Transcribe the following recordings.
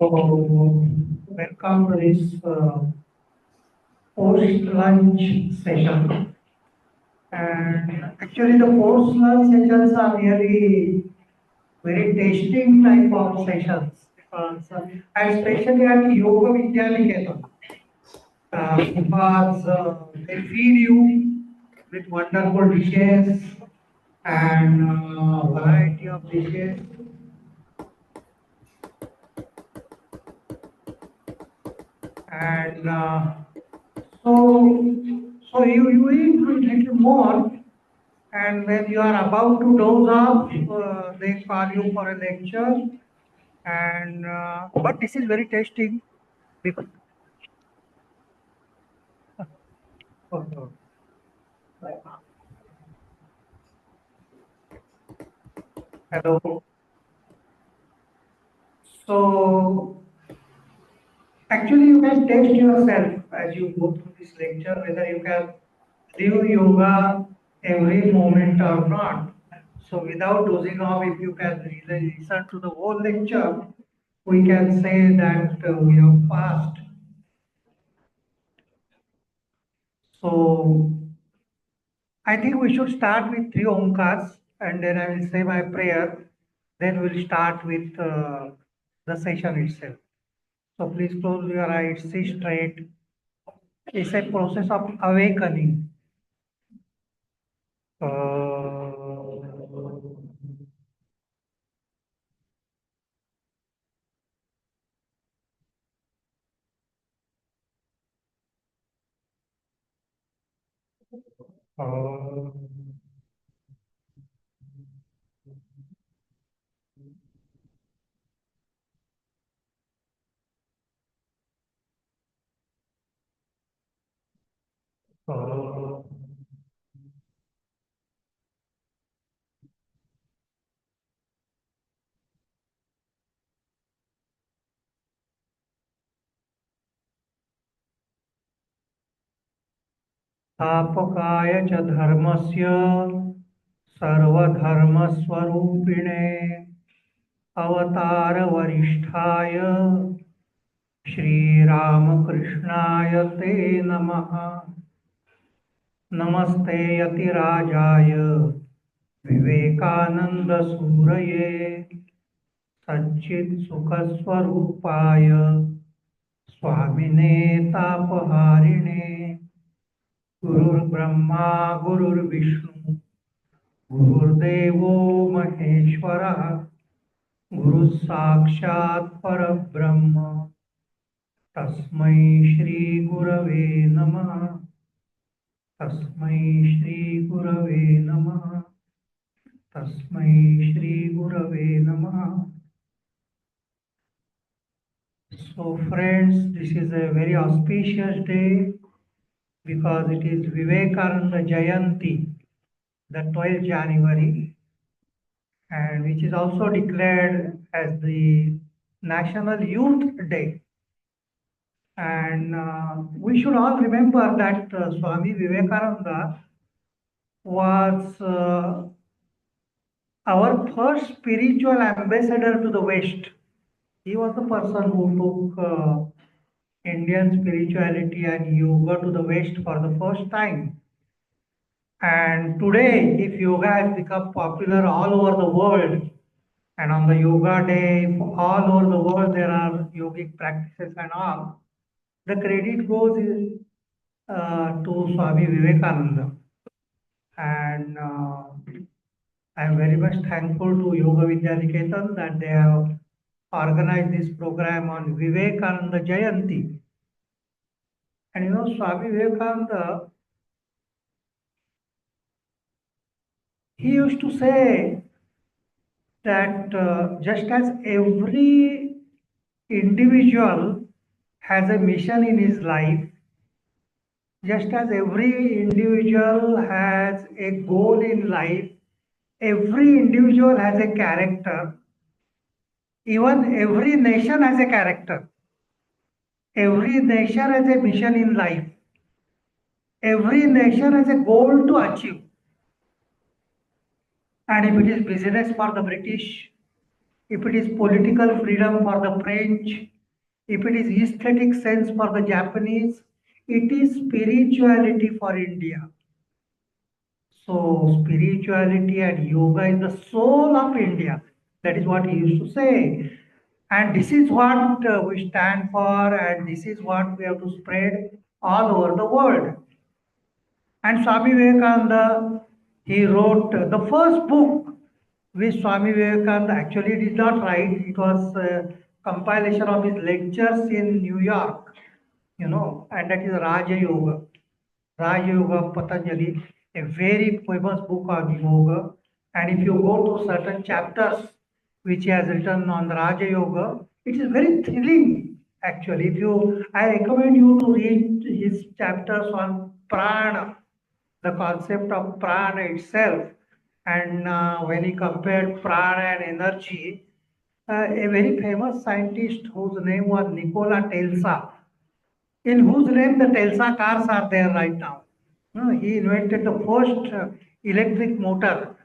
So, welcome to this post-lunch session. And actually, the post-lunch sessions are really very tasting type of sessions. And especially at Yoga Vidyaniketan, because they feed you with wonderful dishes and variety of dishes. And so, you eat a little more, and when you are about to doze off, they call you for a lecture. And but this is very tasting. Because, hello. So actually, you can test yourself as you go through this lecture whether you can do yoga every moment or not. So without dozing off, if you can really listen to the whole lecture, we can say that we have passed. So I think we should start with three omkars, and then I will say my prayer. Then we'll start with the session itself. So please close your eyes, sit straight. It's a process of awakening. Uh, uh, स्थापकाय च धर्मस्य सर्वधर्मस्वरूपिणे अवतारवरिष्ठाय श्रीरामकृष्णाय ते नमः। नमस्ते यतिराजाय विवेकानन्दसूरये सच्चित्सुखस्वरूपाय स्वामिने तापहारिणे गुरुर्ब्रह्मा गुरुर्विष्णु गुरुर्देवो महेश्वरः गुरुः साक्षात् परब्रह्म तस्मै श्रीगुरवे नमः। तस्मै श्रीगुरवे नमः। तस्मै श्रीगुरवे नमः। So friends, this is a very auspicious day because it is Vivekananda Jayanti, the 12th January, and which is also declared as the National Youth Day. And we should all remember that Swami Vivekananda was our first spiritual ambassador to the West. He was the person who took Indian spirituality and yoga to the West for the first time. And today, if yoga has become popular all over the world, and on the yoga day, all over the world, there are yogic practices and all, the credit goes to Swami Vivekananda. And I am very much thankful to Yoga Vidyaniketan that they have organized this program on Vivekananda Jayanti. And you know, Swami Vivekananda, he used to say that just as every individual has a mission in his life, just as every individual has a goal in life, every individual has a character, even every nation has a character. Every nation has a mission in life. Every nation has a goal to achieve. And if it is business for the British, if it is political freedom for the French, If it is aesthetic sense for the Japanese, it is spirituality for India. So spirituality and yoga is the soul of India. That is what he used to say. And this is what we stand for, and this is what we have to spread all over the world. And Swami Vivekananda, he wrote the first book which Swami Vivekananda actually did not write. It was a compilation of his lectures in New York, and that is Raja Yoga. Raja Yoga of Patanjali, a very famous book on yoga. And if you go to certain chapters which he has written on the Raja Yoga, it is very thrilling actually. If you, I recommend you to read his chapters on prana, the concept of prana itself. And when he compared prana and energy, a very famous scientist whose name was Nikola Tesla, in whose name the Tesla cars are there right now. He invented the first electric motor.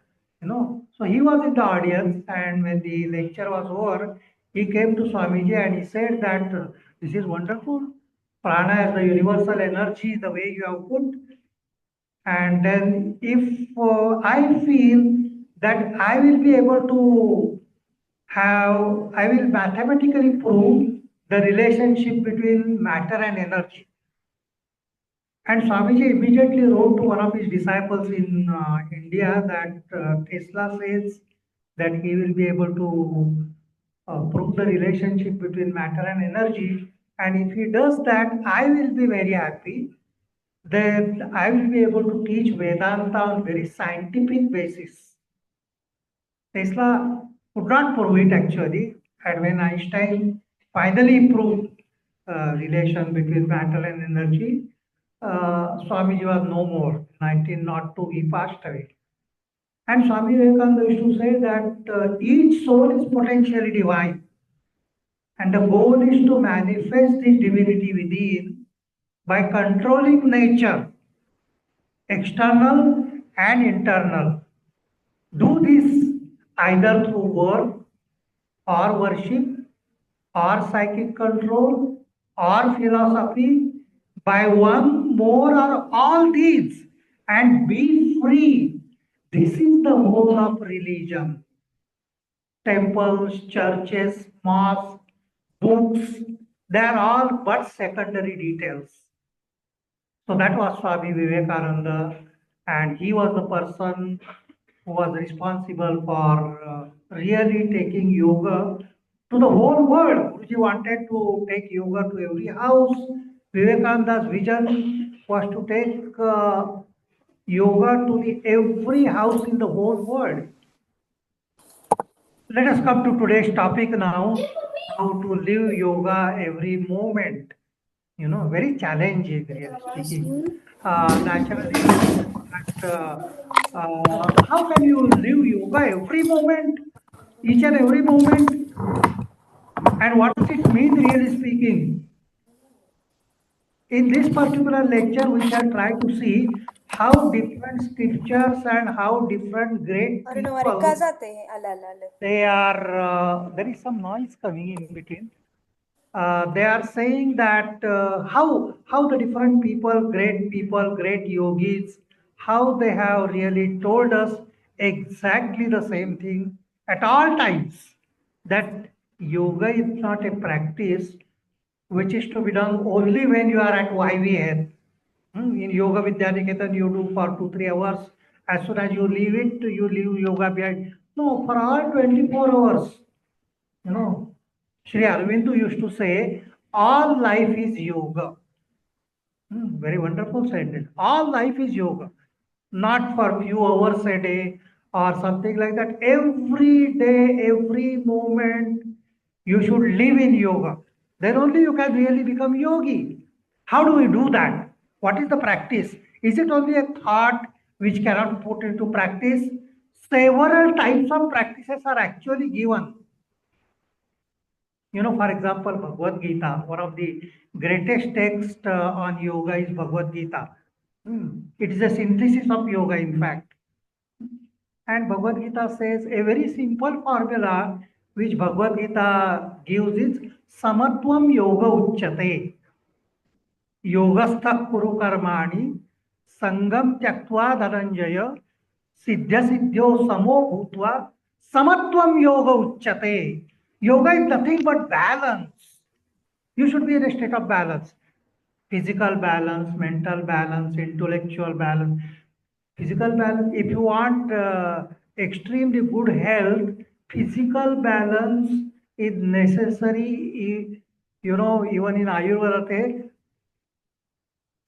So he was in the audience, and when the lecture was over, he came to Swamiji and he said that this is wonderful. Prana is the universal energy, the way you have put. And then if I feel that I will be able to I will mathematically prove the relationship between matter and energy. And Swamiji immediately wrote to one of his disciples in India that Tesla says that he will be able to prove the relationship between matter and energy. And if he does that, I will be very happy. Then I will be able to teach Vedanta on very scientific basis. Tesla could not prove it actually, and when Einstein finally proved relation between matter and energy, Swamiji was no more. 1902, he passed away. And Swami Vivekananda used to say that each soul is potentially divine, and the goal is to manifest this divinity within by controlling nature, external and internal. Do this either through work or worship or psychic control or philosophy by one more or all these and be free. This is the whole of religion. Temples, churches, mosques, books, they are all but secondary details. So that was Swami Vivekananda, and he was the person who was responsible for really taking yoga to the whole world. Guruji wanted to take yoga to every house. Vivekananda's vision was to take yoga to the every house in the whole world. Let us come to today's topic now, how to live yoga every moment. Very challenging, really speaking. Naturally, but, how can you live yoga every moment, each and every moment? And what does it mean, really speaking? In this particular lecture, we shall try to see how different scriptures and how different great people, there is some noise coming in between. They are saying that how the different people, great yogis, how they have really told us exactly the same thing at all times, that yoga is not a practice which is to be done only when you are at YVN. In Yoga Vidyaniketan, you do for 2-3 hours. As soon as you leave it, you leave yoga behind. No, for all 24 hours. Sri Aurobindo used to say, all life is yoga. Very wonderful sentence. All life is yoga. Not for few hours a day or something like that. Every day, every moment, you should live in yoga. Then only you can really become yogi. How do we do that? What is the practice? Is it only a thought which cannot put into practice? Several types of practices are actually given. For example, Bhagavad Gita, one of the greatest texts on yoga is Bhagavad Gita. It is a synthesis of yoga, in fact. And Bhagavad Gita says a very simple formula which Bhagavad Gita gives is समत्वम योग उच्यते. योगस्थ कुरु कर्माणि संगम त्यक्त्वा धनंजय सिद्ध सिद्ध्यो समो भूत्वा समत्वम योग उच्यते. Yoga is nothing but balance. You should be in a state of balance. Physical balance, mental balance, intellectual balance. Physical balance, if you want extremely good health, physical balance is necessary. Even in Ayurveda,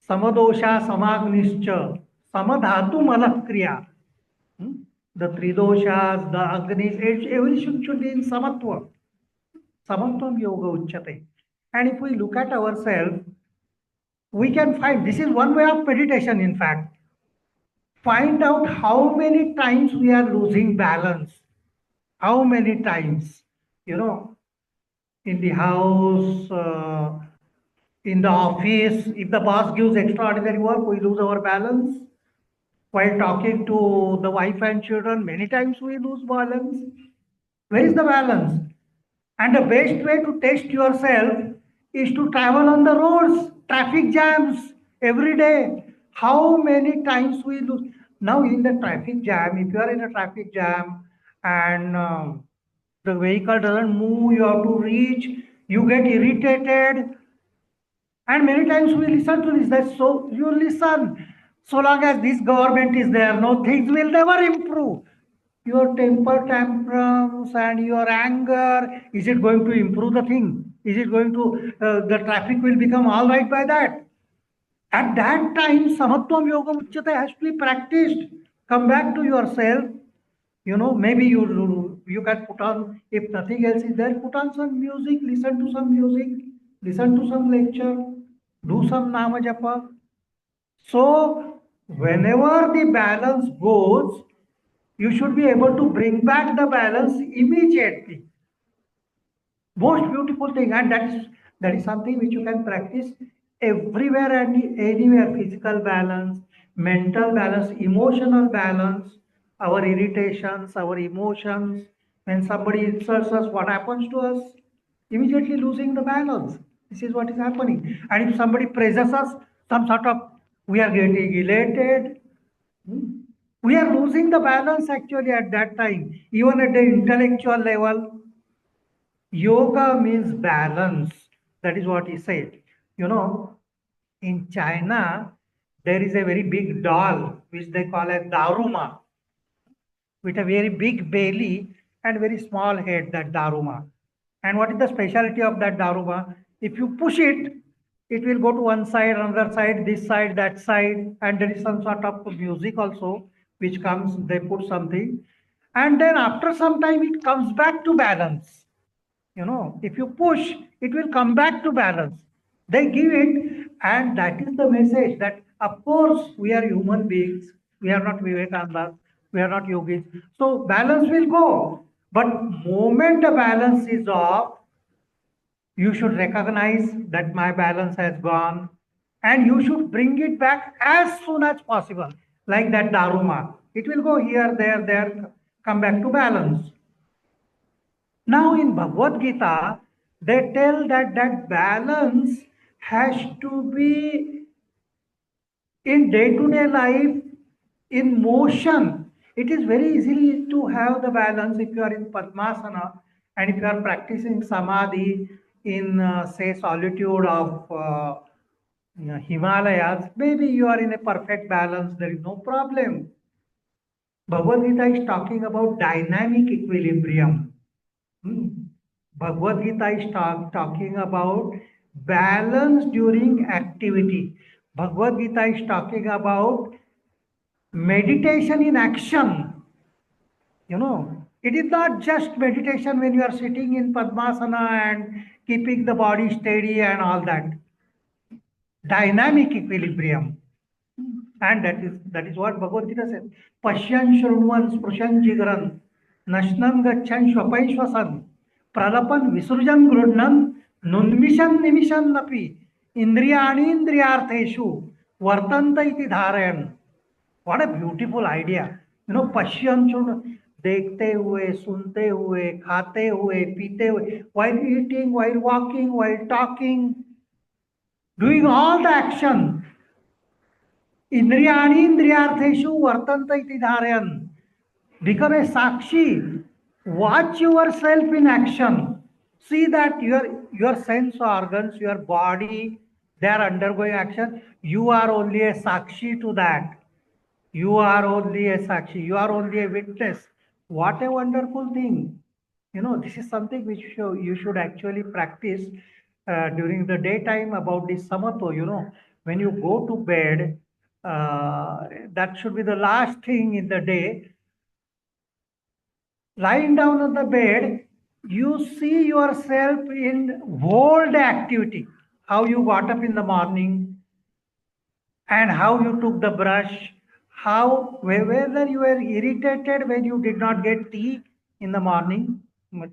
समदोषा समाग्निश्च samadhatu malah kriya. The three doshas, the agnis, everything should be in samatva. Samatvam yoga uchyate. And if we look at ourselves, we can find this is one way of meditation, in fact. Find out how many times we are losing balance. How many times? In the house, in the office, if the boss gives extraordinary work, we lose our balance. While talking to the wife and children, many times we lose balance. Where is the balance? And the best way to test yourself is to travel on the roads, traffic jams every day. How many times we lose? Now in the traffic jam, if you are in a traffic jam and the vehicle doesn't move, you have to reach, you get irritated. And many times we listen to this, that so you listen. So long as this government is there, no things will never improve. Your temper tantrums and your anger, is it going to improve the thing? Is it going to, the traffic will become all right by that? At that time, Samatvam Yoga Uchyate has to be practiced. Come back to yourself. Maybe you can put on, if nothing else is there, put on some music, listen to some music, listen to some lecture, do some Nama Japa. So, whenever the balance goes, you should be able to bring back the balance immediately. Most beautiful thing, and that is something which you can practice everywhere and anywhere. Physical balance, mental balance, emotional balance, our irritations, our emotions. When somebody insults us, what happens to us? Immediately losing the balance. This is what is happening. And if somebody praises us, some sort of, we are getting elated. We are losing the balance actually at that time. Even at the intellectual level, yoga means balance. That is what he said. In China, there is a very big doll which they call as Daruma, with a very big belly and very small head, that Daruma. And what is the specialty of that Daruma? If you push it, it will go to one side, another side, this side, that side, and there is some sort of music also which comes, they put something. And then after some time, it comes back to balance. If you push, it will come back to balance. They give it, and that is the message that, of course, we are human beings. We are not Vivekananda. We are not yogis. So balance will go. But moment the balance is off, you should recognize that my balance has gone, and you should bring it back as soon as possible, like that Daruma. It will go here, there, come back to balance. Now in Bhagavad Gita, they tell that that balance has to be in day-to-day life, in motion. It is very easy to have the balance if you are in Padmasana and if you are practicing Samadhi in, say, solitude of Himalayas. Maybe you are in a perfect balance, there is no problem. Bhagavad Gita is talking about dynamic equilibrium. Bhagavad Gita is talking about balance during activity. Bhagavad Gita is talking about meditation in action. It is not just meditation when you are sitting in Padmasana and keeping the body steady and all that. Dynamic equilibrium. And that is what Bhagavad Gita says. Pashyan shrunvan sprushan jigran nashnan gachan shwapan shwasan pralapan visrujan grudnan nunmishan nimishan napi indriyani indriyartheshu vartanta iti dharayan. What a beautiful idea. Pashyan shrunvan. देखते हुए, सुनते हुए, खाते हुए, पीते हुए, while eating, while walking, while talking, doing all the action. Indriyani indriyartheshu vartanta iti dharayan. Become a sakshi. Watch yourself in action. See that your sense organs, your body, they are undergoing action. You are only a sakshi to that. You are only a sakshi. You are only a witness. What a wonderful thing. This is something which you should actually practice during the daytime about this samato. When you go to bed, that should be the last thing in the day. Lying down on the bed, you see yourself in whole day activity. How you got up in the morning and how you took the brush, whether you were irritated when you did not get tea in the morning,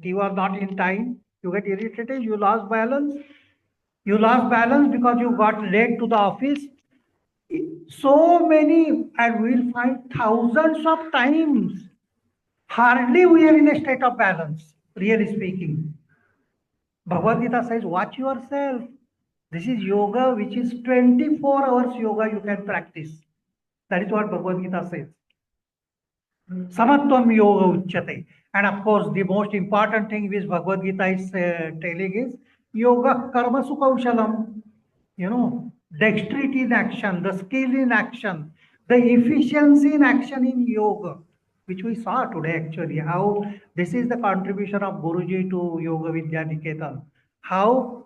tea was not in time, you get irritated, you lost balance. You lost balance because you got late to the office. So many, and we'll find thousands of times. Hardly we are in a state of balance, really speaking. Bhagavad Gita says, watch yourself. This is yoga, which is 24 hours yoga you can practice. That is what Bhagavad Gita says. Samatvam yoga uchyate. And of course, the most important thing which Bhagavad Gita is telling is yoga karma sukhaushalam. Dexterity in action, the skill in action, the efficiency in action in yoga, which we saw today actually, how this is the contribution of Guruji to Yoga Vidya Niketan. How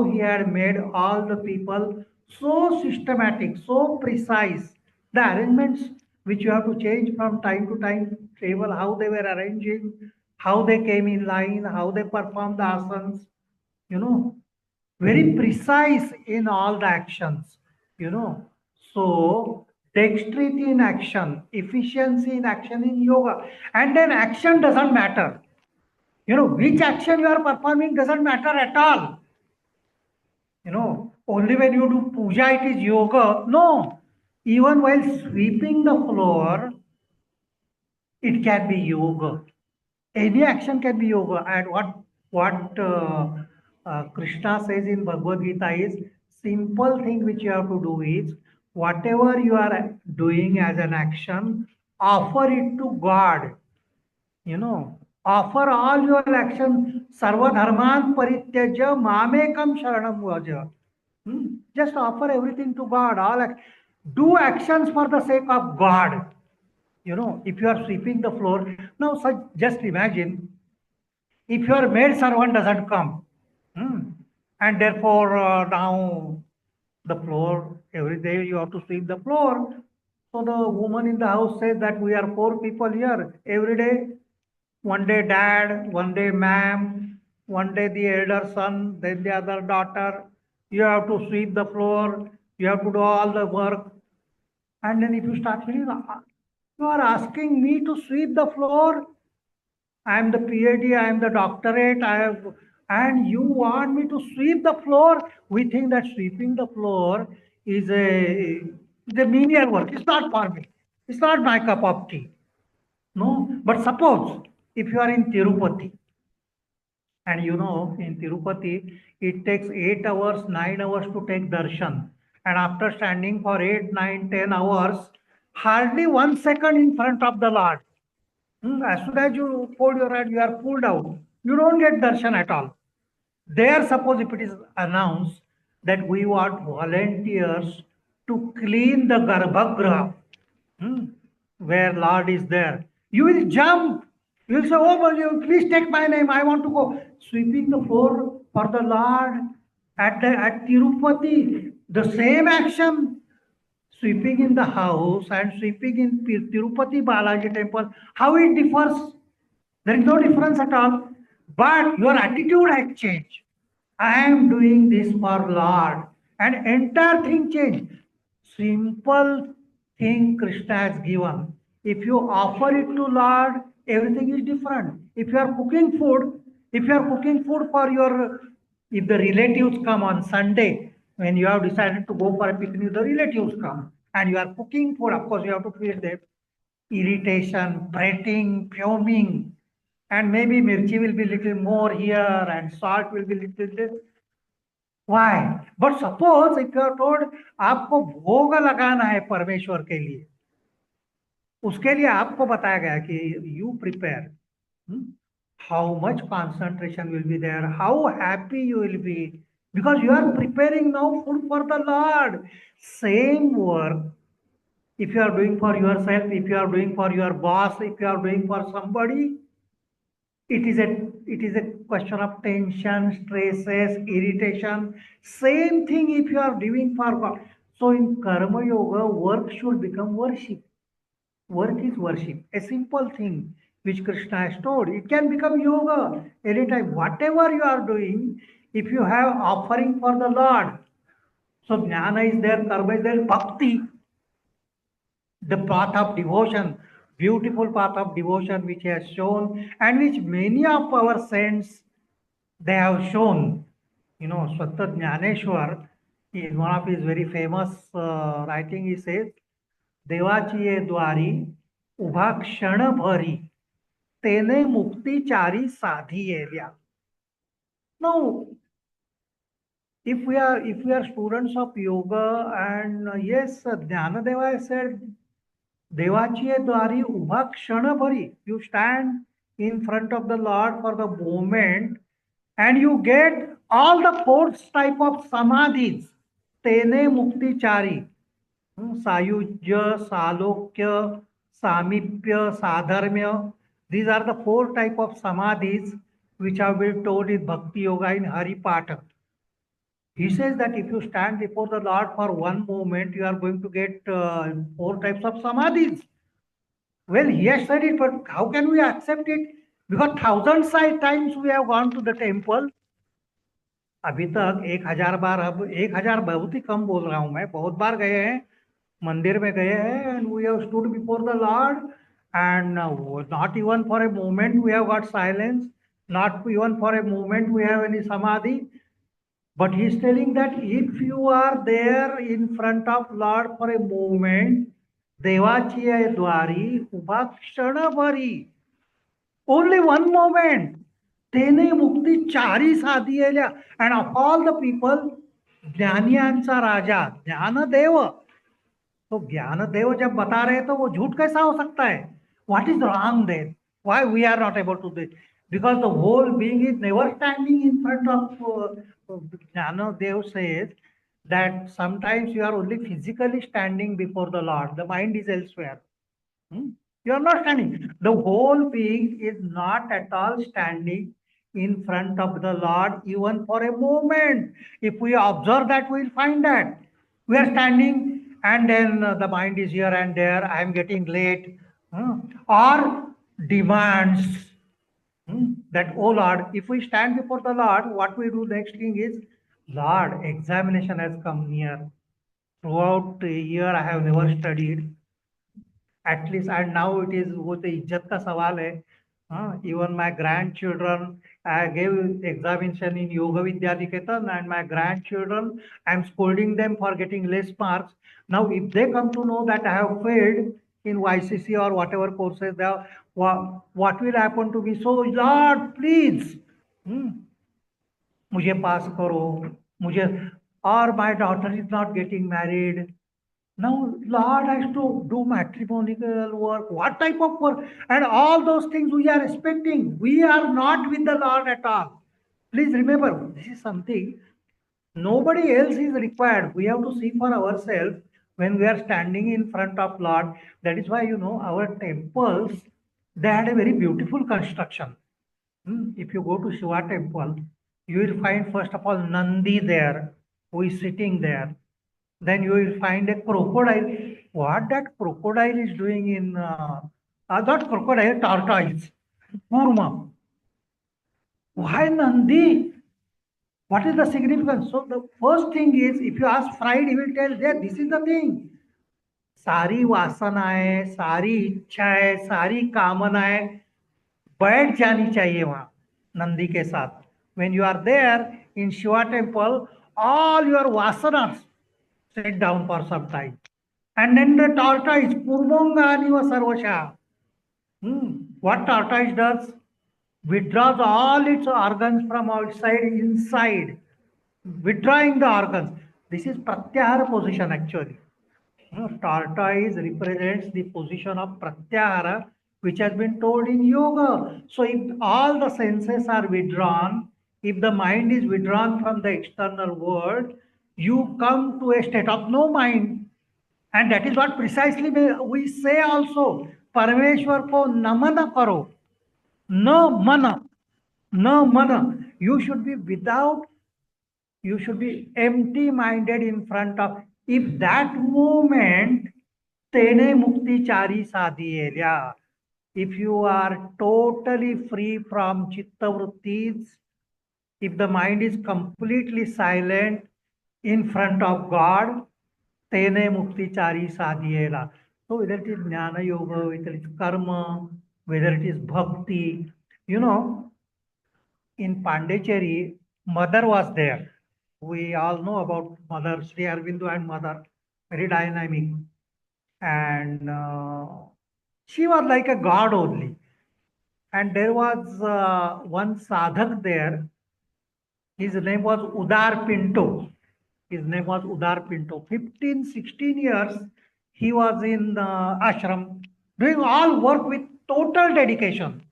he had made all the people so systematic, so precise. The arrangements which you have to change from time to time, table, how they were arranging, how they came in line, how they performed the asanas, you know, very precise in all the actions, you know. So, dexterity in action, efficiency in action in yoga, and then action doesn't matter. Which action you are performing doesn't matter at all. Only when you do puja it is yoga. No, even while sweeping the floor, it can be yoga. Any action can be yoga. And what Krishna says in Bhagavad Gita is simple thing which you have to do is whatever you are doing as an action, offer it to God. Offer all your actions. Sarva dharman parityaja mamekam sharanam vaja. Just offer everything to God. Do actions for the sake of God. If you are sweeping the floor, now just imagine if your maid servant doesn't come, hmm, and therefore now the floor, every day you have to sweep the floor. So the woman in the house says that we are 4 people here every day. One day dad, one day ma'am, one day the elder son, then the other daughter. You have to sweep the floor, you have to do all the work. And then if you start feeling, you are asking me to sweep the floor. I am the PhD, I am the doctorate, and you want me to sweep the floor. We think that sweeping the floor is the menial work. It's not for me. It's not my cup of tea. No, but suppose if you are in Tirupati, and in Tirupati, it takes 8 hours, 9 hours to take darshan. And after standing for 8, 9, 10 hours, hardly 1 second in front of the Lord. As soon as you fold your hand, you are pulled out. You don't get darshan at all. There, suppose if it is announced that we want volunteers to clean the Garbhagriha, hmm, where Lord is there, you will jump. You will say, oh, please take my name. I want to go. Sweeping the floor for the Lord at Tirupati, the same action. Sweeping in the house and sweeping in Tirupati Balaji temple, how it differs? There is no difference at all. But your attitude has changed. I am doing this for Lord. And entire thing changed. Simple thing Krishna has given. If you offer it to Lord, everything is different. If you are cooking food, for if the relatives come on Sunday, when you have decided to go for a picnic, the relatives come and you are cooking food, of course you have to feed them. irritation, fretting, fuming, and maybe mirchi will be little more here and salt will be little less. Why? But suppose if you are told आपको भोग लगाना है परमेश्वर के लिए, उसके लिए आपको बताया गया कि you prepare how much concentration will be there, how happy you will be, because you are preparing now food for the Lord. Same work, if you are doing for yourself, if you are doing for your boss, if you are doing for somebody, it is a question of tension, stresses, irritation. Same thing if you are doing for God. So in karma yoga, work should become worship. Work is worship, a simple thing which Krishna has told. It can become yoga anytime. Whatever you are doing, if you have offering for the Lord, so jnana is there, karma is there, bhakti, the path of devotion, beautiful path of devotion which he has shown, and which many of our saints they have shown. You know, Swatta Jnaneshwar, in one of his very famous writing, he says, देवाची ये द्वारी उभा क्षण भरी तेने मुक्ती चारी साधी येल्या. Now, if we are students of yoga, and yes, Jnanadeva said, देवाची ये द्वारी उभा क्षण भरी. You stand in front of the Lord for the moment, and you get all the four type of samadhis. तेने मुक्ति चारी. सायुज्य, सालोक्य, samipya, sadharmya. These are the four type of samadhis which have been told in Bhakti Yoga in Hari Patha. He says that if you stand before the Lord for one moment, you are going to get four types of samadhis. Well, he has said it, but how can we accept it? Because thousands of times we have gone to the temple. अभी तक 1000 बार, अब 1000 बहुत ही कम बोल रहा हूं मैं, बहुत बार गए हैं, मंदिर में गए हैं, and we have stood before the lord, and not even for a moment we have got silence, not even for a moment we have any samadhi. But he is telling that if you are there in front of Lord for a moment, देवाची आहे द्वारी उभा क्षणभरी, only one moment, तेने मुक्ती चारी साधी येल्या. And of all the people, ज्ञानियांचा राजा ज्ञानदेव. तो ज्ञानदेव जब बता रहे तो वो झूठ कैसा हो सकता है? What is wrong there? Why we are not able to do it? Because the whole being is never standing in front of Jnanadev says that sometimes you are only physically standing before the Lord. The mind is elsewhere. You are not standing. The whole being is not at all standing in front of the Lord even for a moment. If we observe that, we will find that we are standing and then the mind is here and there. I am getting late, or demands that, oh Lord, if we stand before the Lord, what we do next thing is, Lord, examination has come near. Throughout the year, I have never studied. At least, and now it is वो तो इज्जत का सवाल है. Even my grandchildren, I gave examination in Yoga Vidya Niketan, and my grandchildren, I am scolding them for getting less marks. Now, if they come to know that I have failed in YCC or whatever courses they are, what will happen to me? So, Lord, please, मुझे पास करो, मुझे, or my daughter is not getting married. Now, Lord has to do matrimonial work. What type of work? And all those things we are expecting. We are not with the Lord at all. Please remember, this is something nobody else is required. We have to see for ourselves when we are standing in front of Lord. That is why, you know, our temples, they had a very beautiful construction. If you go to Shiva temple, you will find first of all Nandi there, who is sitting there. Then you will find a crocodile. What that crocodile is doing in, not crocodile, tortoise, Kurma. Why Nandi? What is the significance? So the first thing is, if you ask Freud, he will tell that this is the thing. सारी वासनाएं, सारी इच्छाएं, सारी कामनाएं बैठ जानी चाहिए वहां नंदी के साथ. When you are there in Shiva temple, all your vasanas sit down for some time. And then the tortoise, Kurmongani Sarvasha. What tortoise does? Withdraws all its organs from outside inside, withdrawing the organs. This is Pratyahara position actually. Tortoise represents the position of Pratyahara, which has been told in yoga. So if all the senses are withdrawn, if the mind is withdrawn from the external world, you come to a state of no mind. And that is what precisely we say also. Parmeshwar ko namana karo. No mana. No mana. You should be without, you should be empty minded in front of. If that moment, tene mukti chari sadhiyelia. If you are totally free from chitta vrittis, if the mind is completely silent in front of God, tene mukti chari sadhiyela. So whether it is jnana yoga, whether it is karma, whether it is bhakti, you know, in Pondicherry, mother was there. We all know about mother, Sri Aurobindo and mother, very dynamic. And she was like a god only. And there was one sadhak there. His name was Udar Pinto. His name was Udar Pinto. 15, 16 years he was in ashram, doing all work with total dedication.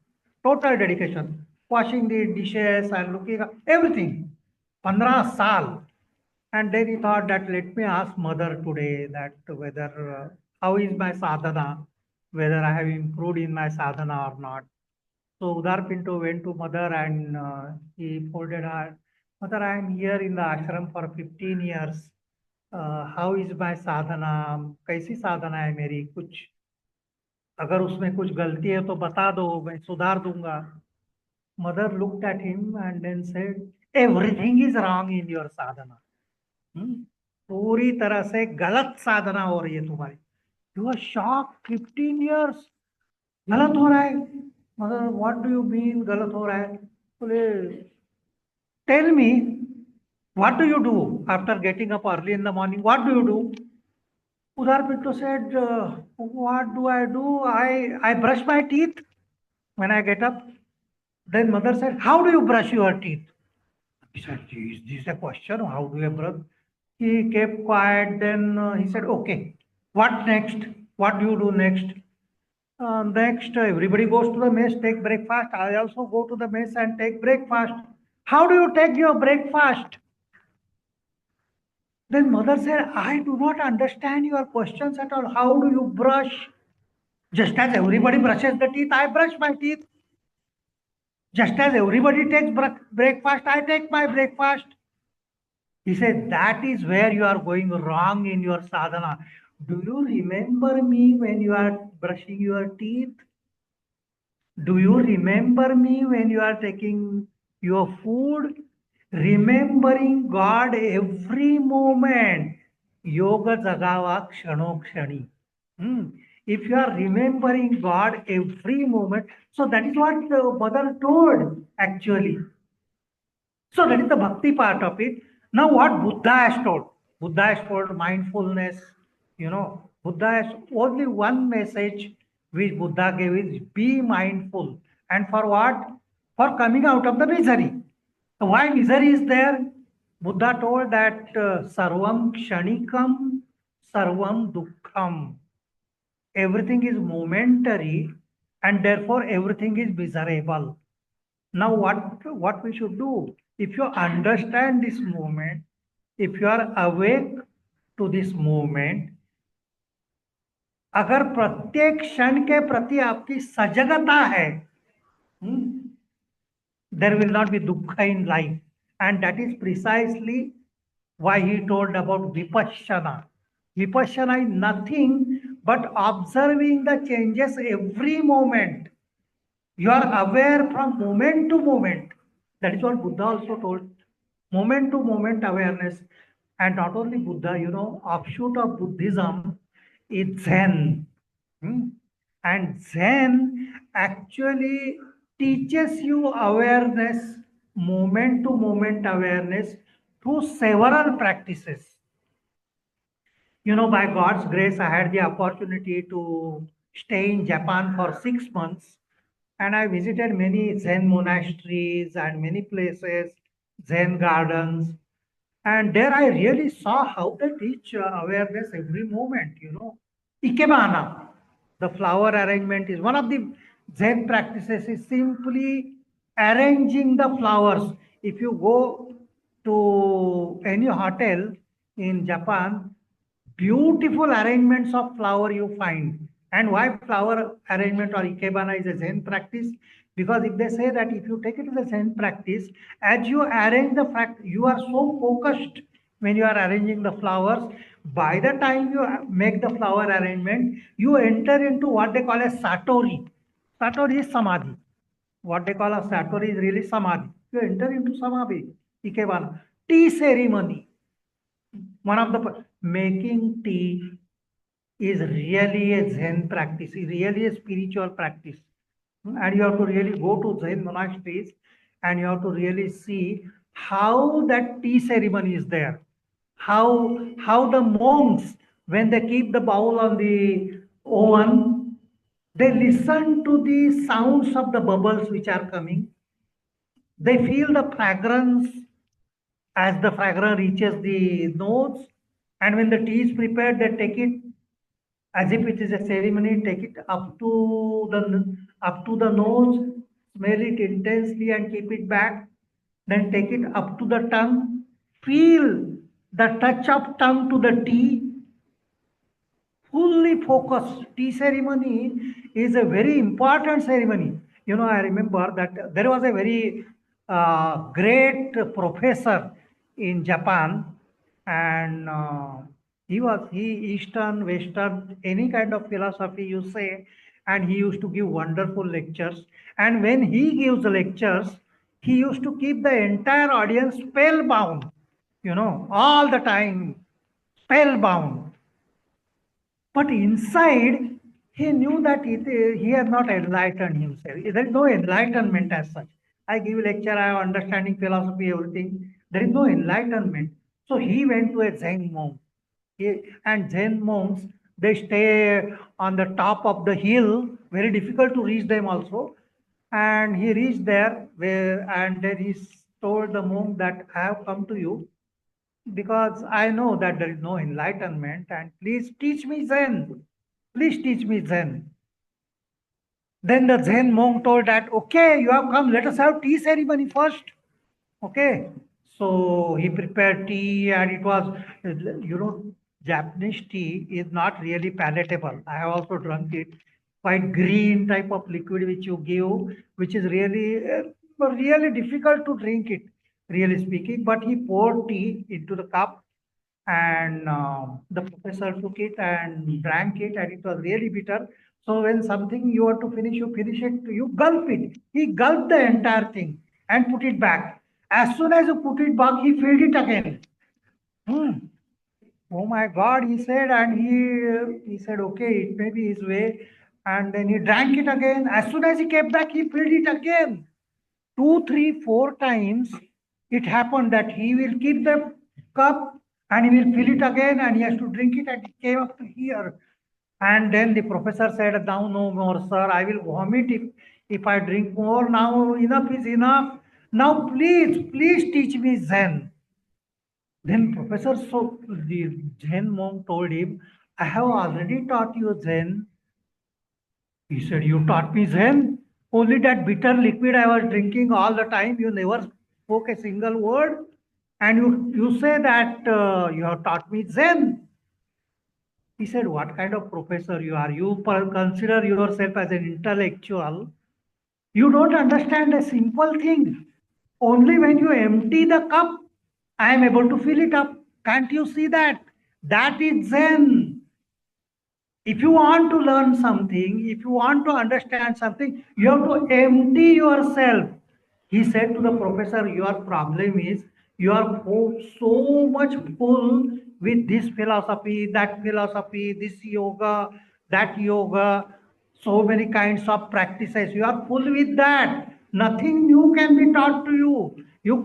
Total dedication. Washing the dishes and looking at everything. 15 saal. And then he thought that let me ask mother today that whether how is my sadhana, whether I have improved in my sadhana or not. So Udar Pinto went to mother and he folded her, Mother, I am here in the ashram for 15 years. How is my sadhana? कैसी साधना है मेरी? कुछ अगर उसमें कुछ गलती है तो बता दो, मैं सुधार दूंगा. Mother looked at him and then said, everything is wrong in your sadhana. पूरी तरह से गलत साधना हो रही है तुम्हारी. You are shocked. 15 years गलत हो रहा है. Mother, what do you mean गलत हो रहा है? बोले, tell me, what do you do after getting up early in the morning? What do you do? Udar Pinto said, what do I do? I brush my teeth when I get up. Then mother said, how do you brush your teeth? He said, is this a question? How do you brush? He kept quiet. Then he said, okay, what next? What do you do next? Next, everybody goes to the mess, take breakfast. I also go to the mess and take breakfast. How do you take your breakfast? Then mother said, I do not understand your questions at all. How do you brush? Just as everybody brushes the teeth, I brush my teeth. Just as everybody takes breakfast, I take my breakfast. He said, that is where you are going wrong in your sadhana. Do you remember me when you are brushing your teeth? Do you remember me when you are taking your food? Remembering God every moment. Yoga jagava kshano kshani. If you are remembering God every moment, so that is what the mother told actually. So that is the bhakti part of it. Now what Buddha has told. Buddha has told mindfulness. Buddha has only one message which Buddha gave is be mindful. And for what? For coming out of the misery. So why misery is there? Buddha told that sarvam kshanikam, sarvam dukkham. Everything is momentary and therefore everything is miserable. Now what we should do? If you understand this moment, if you are awake to this moment, अगर प्रत्येक क्षण के प्रति आपकी सजगता है, there will not be dukkha in life. And that is precisely why he told about vipassana. Vipassana is nothing but observing the changes every moment. You are aware from moment to moment. That is what Buddha also told. Moment to moment awareness. And not only Buddha, offshoot of Buddhism is Zen. And Zen actually teaches you awareness, moment to moment awareness through several practices. By God's grace, I had the opportunity to stay in Japan for 6 months, and I visited many Zen monasteries and many places, Zen gardens, and there I really saw how they teach awareness every moment. Ikebana, the flower arrangement is one of the Zen practices, is simply arranging the flowers. If you go to any hotel in Japan, beautiful arrangements of flower you find. And why flower arrangement or ikebana is a Zen practice? Because if they say that if you take it as a Zen practice, as you arrange the fact, you are so focused when you are arranging the flowers. By the time you make the flower arrangement, you enter into what they call a satori. Satori is samadhi. What they call a satori is really samadhi. You enter into samadhi, ikebana. Tea ceremony, one of the making tea is really a Zen practice, is really a spiritual practice. And you have to really go to Zen monasteries and you have to really see how that tea ceremony is there. How the monks, when they keep the bowl on the oven, they listen to the sounds of the bubbles which are coming. They feel the fragrance as the fragrance reaches the nose, and when the tea is prepared, they take it as if it is a ceremony, take it up to the nose, smell it intensely and keep it back, then take it up to the tongue, feel the touch of tongue to the tea, fully focused. Tea ceremony is a very important ceremony. I remember that there was a very great professor in Japan, and he Eastern, Western, any kind of philosophy you say, and he used to give wonderful lectures. And when he gives the lectures, he used to keep the entire audience spellbound, all the time, spellbound. But inside, he knew that he had not enlightened himself. There is no enlightenment as such. I give lecture, I am understanding philosophy, everything. There is no enlightenment. So he went to a Zen monk. And Zen monks, they stay on the top of the hill, very difficult to reach them also. And he reached there, and then he told the monk that I have come to you because I know that there is no enlightenment, and please teach me Zen. Please teach me Zen. Then the Zen monk told that, okay, you have come, let us have tea ceremony first. Okay. So he prepared tea, and it was, Japanese tea is not really palatable. I have also drunk it. Quite green type of liquid which you give, which is really difficult to drink it, really speaking. But he poured tea into the cup, and the professor took it and drank it, and it was really bitter. So when something you want to finish, you finish it, you gulp it. He gulped the entire thing and put it back. As soon as you put it back, he filled it again. Hmm. Oh my God, he said, and he said, okay, it may be his way. And then he drank it again. As soon as he came back, he filled it again. 2, 3, 4 times it happened that he will keep the cup and he will fill it again and he has to drink it, and it came up to here. And then the professor said, now no more, sir. I will vomit if I drink more. Now enough is enough. Now please teach me Zen. Then Professor, so the Zen monk told him, I have already taught you Zen. He said, you taught me Zen? Only that bitter liquid I was drinking all the time. You never spoke a single word. And you say that you have taught me Zen. He said, what kind of professor you are? You consider yourself as an intellectual. You don't understand a simple thing. Only when you empty the cup, I am able to fill it up. Can't you see that? That is Zen. If you want to learn something, if you want to understand something, you have to empty yourself. He said to the professor, your problem is you are so much full with this philosophy, this yoga, that yoga, so many kinds of practices. You are full with that. Nothing new can be taught to you. You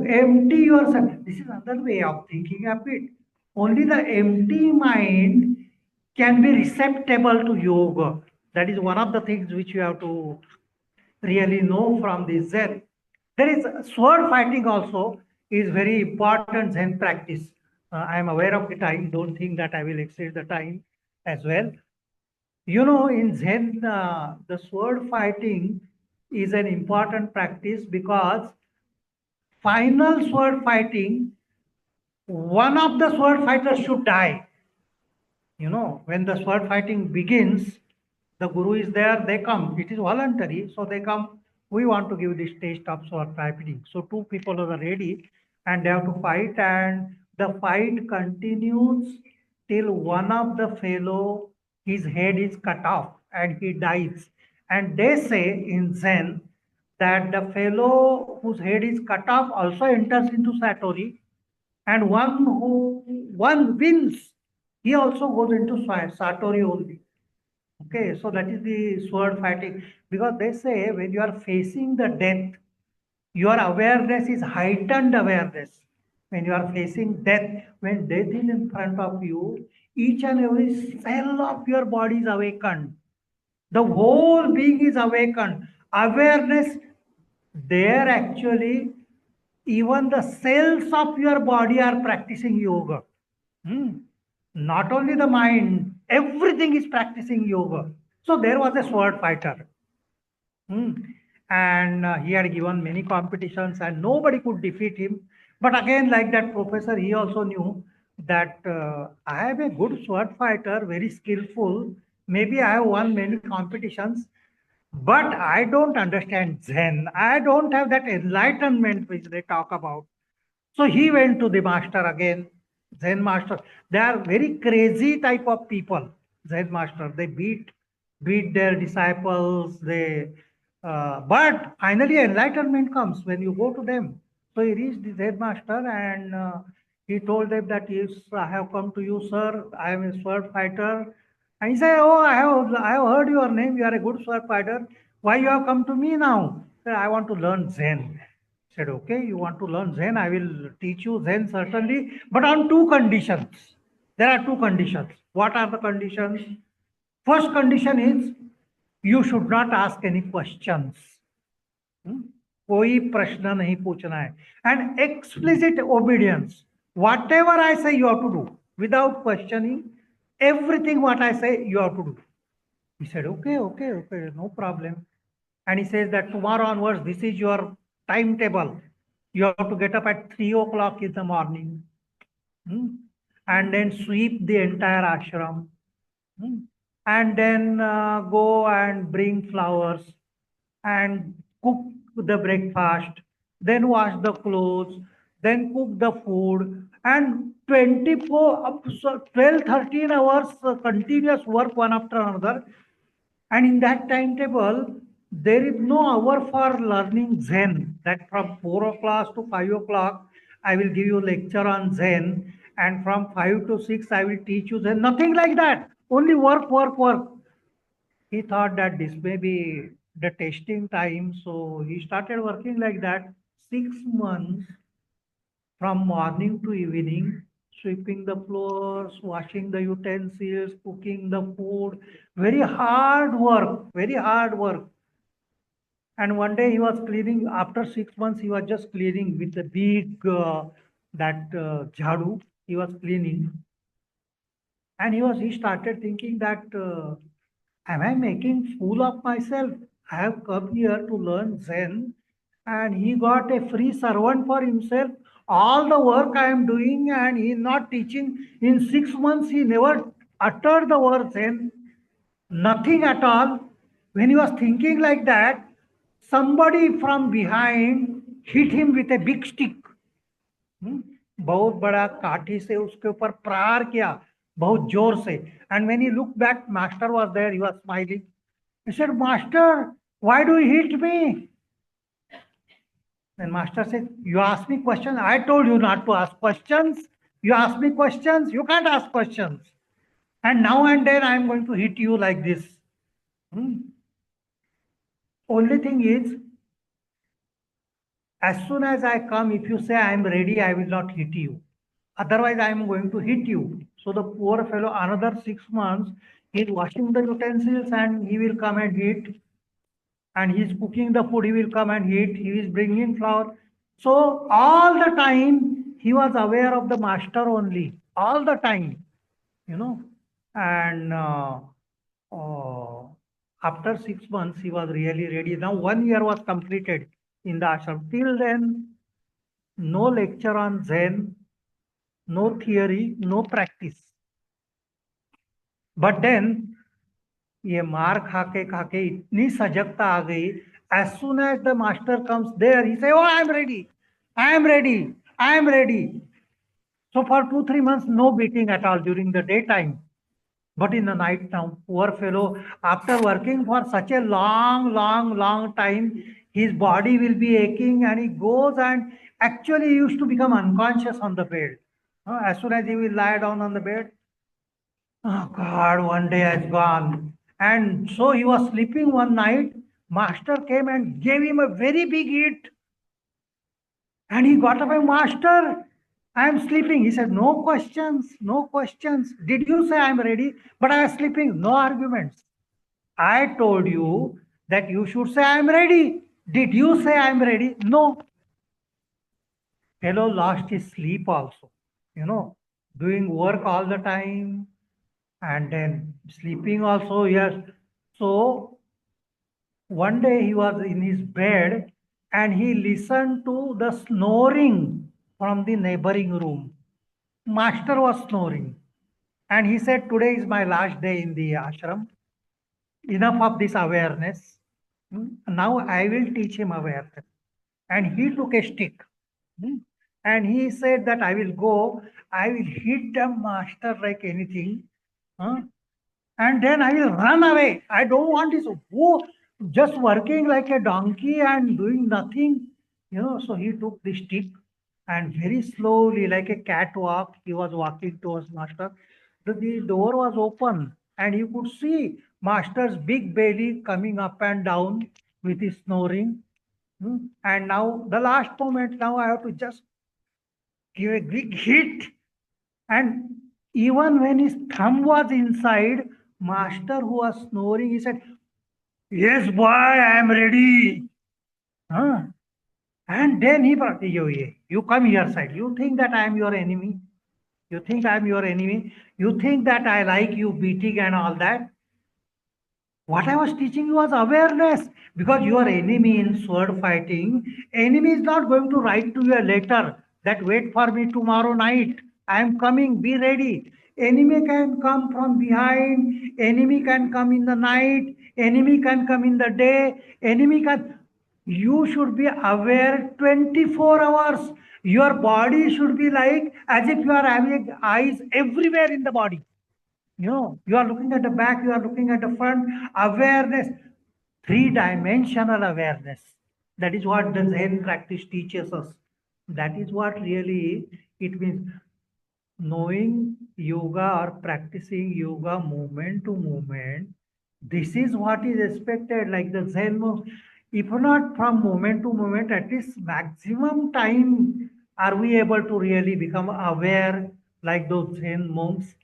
empty yourself. This is another way of thinking of it. Only the empty mind can be receptible to yoga. That is one of the things which you have to really know from this Zen. There is sword fighting also is very important Zen practice. I am aware of it. I don't think that I will exceed the time as well. You know, in Zen, the sword fighting is an important practice because final sword fighting, one of the sword fighters should die. You know, when the sword fighting begins, the guru is there, they come. It is voluntary, so they come. We want to give this taste of sword fighting. So two people are ready and they have to fight, and the fight continues till one of the fellow, his head is cut off and he dies. And they say in Zen that the fellow whose head is cut off also enters into Satori, and one wins, he also goes into Satori only. Okay, so that is the sword fighting. Because they say when you are facing the death, your awareness is heightened awareness. When you are facing death, when death is in front of you, each and every cell of your body is awakened. The whole being is awakened. Awareness there actually, even the cells of your body are practicing yoga. Hmm. Not only the mind, everything is practicing yoga. So there was a sword fighter. Hmm. And he had given many competitions and nobody could defeat him. But again, like that professor, he also knew that I am a good sword fighter, very skillful. Maybe I have won many competitions, but I don't understand Zen. I don't have that enlightenment which they talk about. So he went to the master again, Zen master. They are very crazy type of people, Zen master. They beat their disciples. But finally enlightenment comes when you go to them. So he reached the Zen master and he told them that yes, I have come to you, sir. I am a sword fighter. And he said, oh, I have heard your name. You are a good sword fighter. Why you have come to me now? He said, I want to learn Zen. Said, okay, you want to learn Zen? I will teach you Zen certainly, but on two conditions. There are two conditions. What are the conditions? First condition is you should not ask any questions. Hmm? कोई प्रश्न नहीं पूछना है. And explicit obedience. Whatever I say, you have to do without questioning. Everything what I say, you have to do. He said, okay, okay, okay, no problem. And he says that tomorrow onwards, this is your timetable. You have to get up at 3 o'clock in the morning, hmm, and then sweep the entire ashram, hmm, and then go and bring flowers and cook the breakfast, then wash the clothes, then cook the food, and 24, 12, 13 hours continuous work one after another. And in that timetable, there is no hour for learning Zen. That from 4 o'clock to 5 o'clock, I will give you lecture on Zen, and from 5 to 6, I will teach you Zen. Nothing like that. Only work, work, work. He thought that this may be the testing time, so he started working like that. 6 months from morning to evening, sweeping the floors, washing the utensils, cooking the food. Very hard work, very hard work. And one day he was cleaning, after 6 months, he was just cleaning with a big, that jhadu, he was cleaning. And he started thinking that, am I making fool of myself? I have come here to learn Zen, and he got a free servant for himself. All the work I am doing, and he is not teaching. In 6 months, he never uttered the word Zen, nothing at all. When he was thinking like that, somebody from behind hit him with a big stick. हम्म, बहुत बड़ा काठी से उसके ऊपर प्रहार किया, बहुत जोर से. And when he looked back, master was there. He was smiling. He said, master, why do you hit me? And master said, you asked me questions. I told you not to ask questions. You ask me questions. You can't ask questions. And now and then I am going to hit you like this. Hmm. Only thing is, as soon as I come, if you say I am ready, I will not hit you. Otherwise, I am going to hit you. So the poor fellow, another 6 months, he is washing the utensils and he will come and hit. And he is cooking the food, he will come and hit. He is bringing flour. So all the time, he was aware of the master only. All the time, you know. And uh, after 6 months, he was really ready. Now 1 year was completed in the ashram. Till then, no lecture on Zen, no theory, no practice. But then ये मार खा के इतनी सजगता आ गई. As soon as the master comes there, he say, "Oh, I am ready, I am ready, I am ready." So for 2 3 months, no beating at all during the daytime. But in the night now, poor fellow, after working for such a long time, his body will be aching and he goes and actually used to become unconscious on the bed. As soon as he will lie down on the bed, oh God, one day has gone. And so he was sleeping one night. Master came and gave him a very big hit. And he got up, Master, I am sleeping. He said, no questions, no questions. Did you say I am ready? But I was sleeping. No arguments. I told you that you should say I am ready. Did you say I am ready? No. Fellow lost his sleep also. Doing work all the time and then sleeping also. Yes. So one day he was in his bed and he listened to the snoring from the neighboring room. Master was snoring. And he said, today is my last day in the ashram. Enough of this awareness. Now I will teach him awareness. And he took a stick. And he said that I will go, I will hit the master like anything. And then I will run away. I don't want this just working like a donkey and doing nothing. So he took the stick and very slowly, like a catwalk, he was walking towards master. The door was open and you could see master's big belly coming up and down with his snoring. And now the last moment, now I have to just give a big hit. And even when his thumb was inside, master who was snoring, he said, yes, boy, I am ready. And then he brought, you come here side. You think that I am your enemy? You think I am your enemy? You think that I like you beating and all that? What I was teaching you was awareness. Because your enemy in sword fighting, enemy is not going to write to you a letter that wait for me tomorrow night. I am coming, be ready. Enemy can come from behind, enemy can come in the night, enemy can come in the day, enemy can. You should be aware 24 hours. Your body should be like as if you are having eyes everywhere in the body. You are looking at the back, you are looking at the front. Awareness, three-dimensional awareness. That is what the Zen practice teaches us. That is what really it means. Knowing yoga or practicing yoga moment to moment, this is what is expected, like the Zen monks. If not from moment to moment, at least maximum time are we able to really become aware like those Zen monks.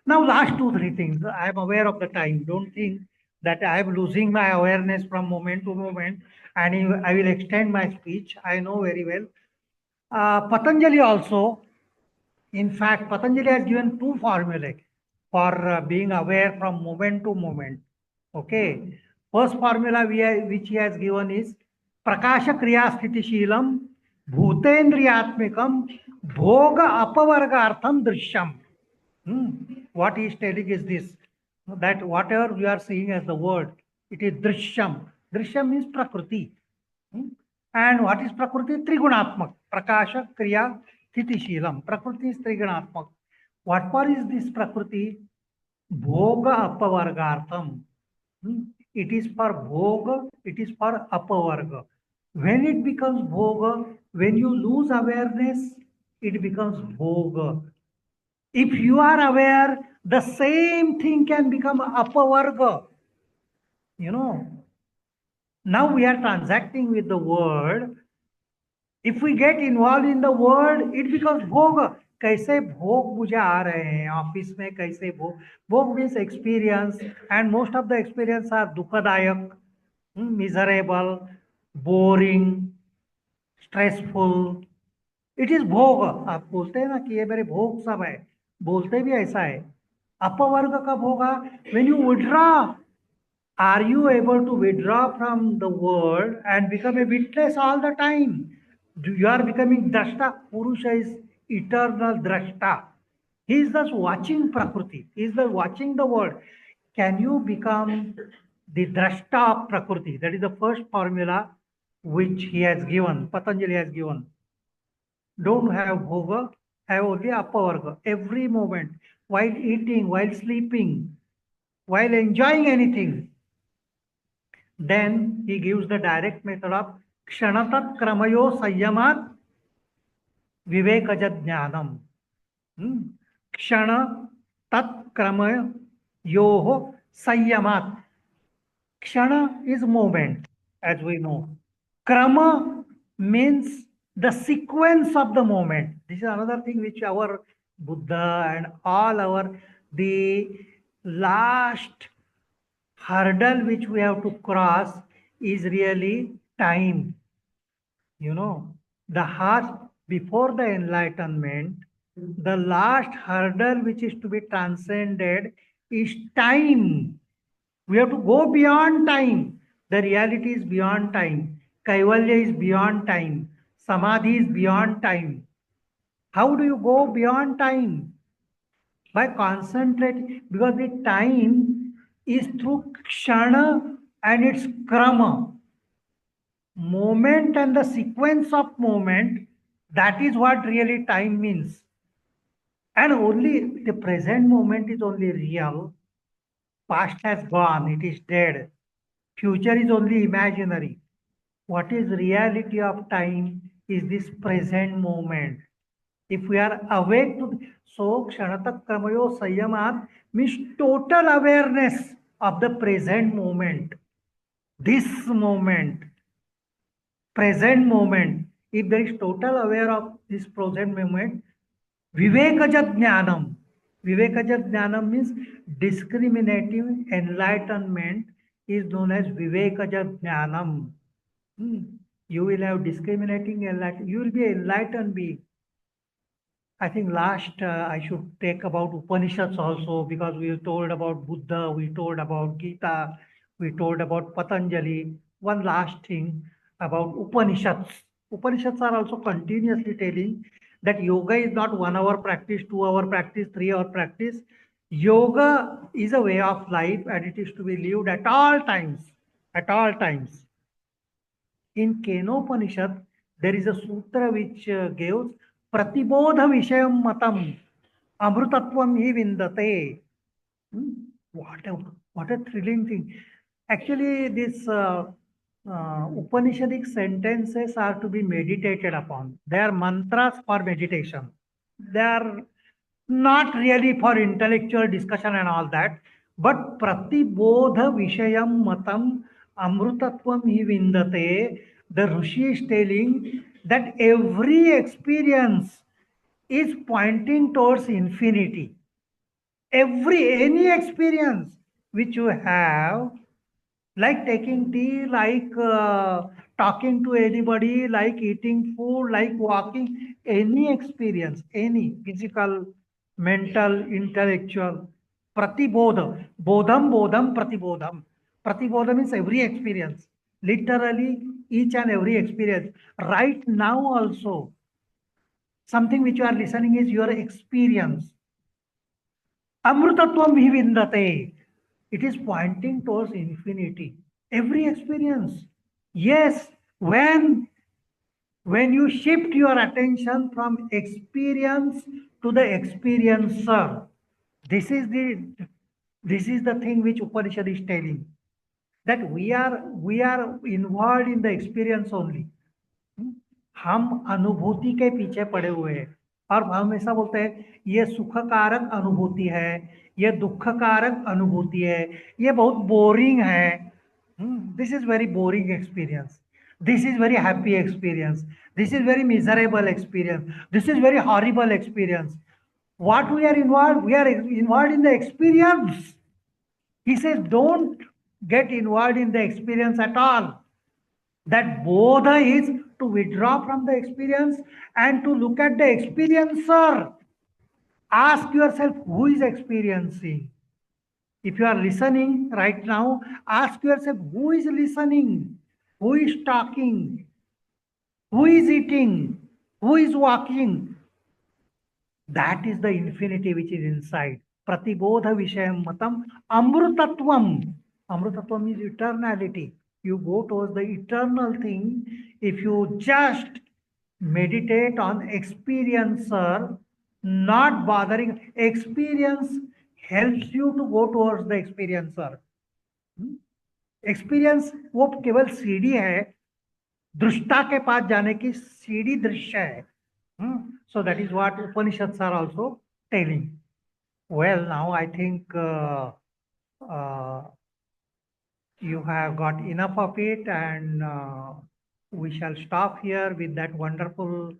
Now, last 2 3 things. I am aware of the time. Don't think that I am losing my awareness from moment to moment and I will extend my speech. I know very well. Patanjali also, in fact, Patanjali has given two formulae for being aware from moment to moment. Okay. First formula which he has given is Prakasha Kriya Sthiti Sheelam Bhutendriyatmikam Bhoga Apavargartham Drishyam. What he is telling is this, that whatever we are seeing as the word, it is Drishyam. Drishyam means Prakriti. And what is Prakriti? Trigunatmak. Prakasha, Kriya, Sthiti, Sheelam. Prakriti is Trigunatmak. What for is this Prakriti? Bhoga Apavargartham. It is for Bhoga, it is for Apavarga. When it becomes Bhoga, when you lose awareness, it becomes Bhoga. If you are aware, the same thing can become Apavarga. Now we are transacting with the word. If we get involved in the word, it becomes bhoga. कैसे भोग मुझे आ रहे हैं office में, कैसे भोग, भोग means experience, and most of the experience are दुखदायक, miserable, boring, stressful. It is भोग। आप बोलते हैं ना कि ये मेरे भोग सब है, बोलते भी ऐसा है। अपवर्ग कब होगा? When you withdraw. Are you able to withdraw from the world and become a witness all the time? You are becoming drashta. Purusha is eternal drashta. He is just watching prakriti. He is the watching the world. Can you become the drashta of prakriti? That is the first formula which he has given, Patanjali has given. Don't have bhoga, have only apavarga. Every moment, while eating, while sleeping, while enjoying anything. Then he gives the direct method of kshanata kramayo sanyamat vivekajat jnanam. क्षण तत्क्रमयोः संयमात्. Kshana is moment, as we know. Krama means the sequence of the moment. This is another thing which our Buddha and all our the last hurdle which we have to cross is really time. You know, the heart before the enlightenment, the last hurdle which is to be transcended is time. We have to go beyond time. The reality is beyond time. Kaivalya is beyond time. Samadhi is beyond time. How do you go beyond time? By concentrating, because the time is through kshana and its krama. Moment and the sequence of moment, that is what really time means. And only the present moment is only real. Past has gone, it is dead. Future is only imaginary. What is reality of time is this present moment. If we are awake to so kshanata kramayo sanyamat means total awareness of the present moment. This moment, present moment. If there is total aware of this present moment, vivekajat jnanam. Vivekajat jnanam means discriminative enlightenment is known as vivekajat jnanam. You will have discriminating enlightenment. You will be an enlightened being. I think last I should take about Upanishads also, because we told about Buddha, we told about Gita, we told about Patanjali. One last thing about Upanishads. Upanishads are also continuously telling that yoga is not 1 hour practice, 2 hour practice, 3 hour practice. Yoga is a way of life and it is to be lived at all times. At all times. In Kenopanishad, there is a sutra which gives Pratibodha Vishayam Matam Amrutatvam hi Vindate. Hmm? What a thrilling thing. Actually, these Upanishadic sentences are to be meditated upon. They are mantras for meditation. They are not really for intellectual discussion and all that, but pratibodha vishayam matam amrutatvam hi vindate. The Rishi is telling that every experience is pointing towards infinity. Any experience which you have, like taking tea, like talking to anybody, like eating food, like walking, any experience, any physical, mental, intellectual, pratibodha, bodham, bodham, pratibodham. Pratibodham means every experience, literally each and every experience. Right now also, something which you are listening is your experience. Amrutatvam vivindate. It is pointing towards infinity. Every experience. Yes, when you shift your attention from experience to the experiencer, this is the thing which Upanishad is telling. That we are involved in the experience only. हम अनुभूति के पीछे पड़े हुए हैं और हम हमेशा बोलते हैं ये सुखकारक अनुभूति है, ये दुखकारक अनुभूति है, ये बहुत बोरिंग है. This is very boring experience. This is very happy experience. This is very miserable experience. This is very horrible experience. What we are involved? We are involved in the experience. He says, don't get involved in the experience at all. That bodha is to withdraw from the experience and to look at the experiencer. Ask yourself, who is experiencing? If you are listening right now, ask yourself, who is listening? Who is talking? Who is eating? Who is walking? That is the infinity which is inside. Pratibodha Vishayam Matam Amrutatvam. Amrutatvam is eternality. You go towards the eternal thing if you just meditate on experiencer, not bothering. Experience helps you to go towards the experiencer. Experience वो केवल सीढ़ी है, दृष्टा के पास जाने की सीढ़ी दृश्य है. So that is what Upanishads are also telling. Well, now I think you have got enough of it, and we shall stop here with that wonderful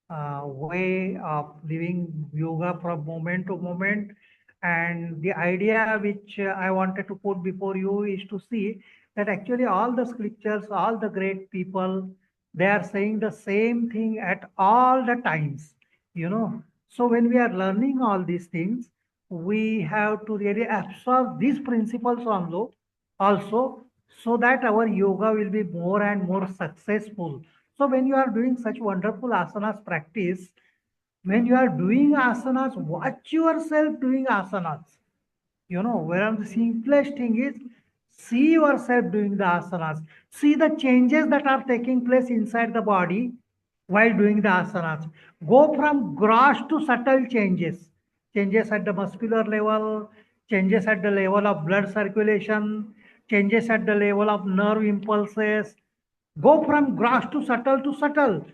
way of living yoga from moment to moment. And the idea which I wanted to put before you is to see that actually all the scriptures, all the great people, they are saying the same thing at all the times, you know. So when we are learning all these things, we have to really absorb these principles also, so that our yoga will be more and more successful. So when you are doing such wonderful asanas practice, when you are doing asanas, watch yourself doing asanas. You know, whereas the simplest thing is see yourself doing the asanas. See the changes that are taking place inside the body while doing the asanas. Go from gross to subtle changes. Changes at the muscular level, changes at the level of blood circulation, changes at the level of nerve impulses. Go from gross to subtle to subtle.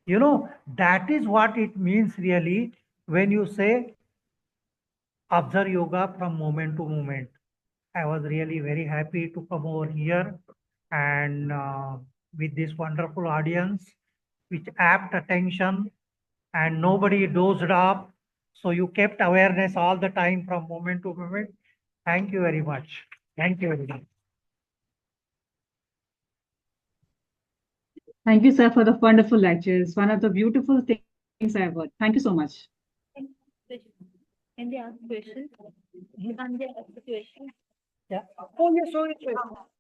You know, that is what it means really when you say observe yoga from moment to moment. I was really very happy to come over here and with this wonderful audience, which apt attention and nobody dozed off. So you kept awareness all the time from moment to moment. Thank you very much. Thank you very much. Thank you, sir, for the wonderful lectures. One of the beautiful things I've heard. Thank you so much. Can they ask questions? Can they ask the question? Yeah. Oh, yes, sorry.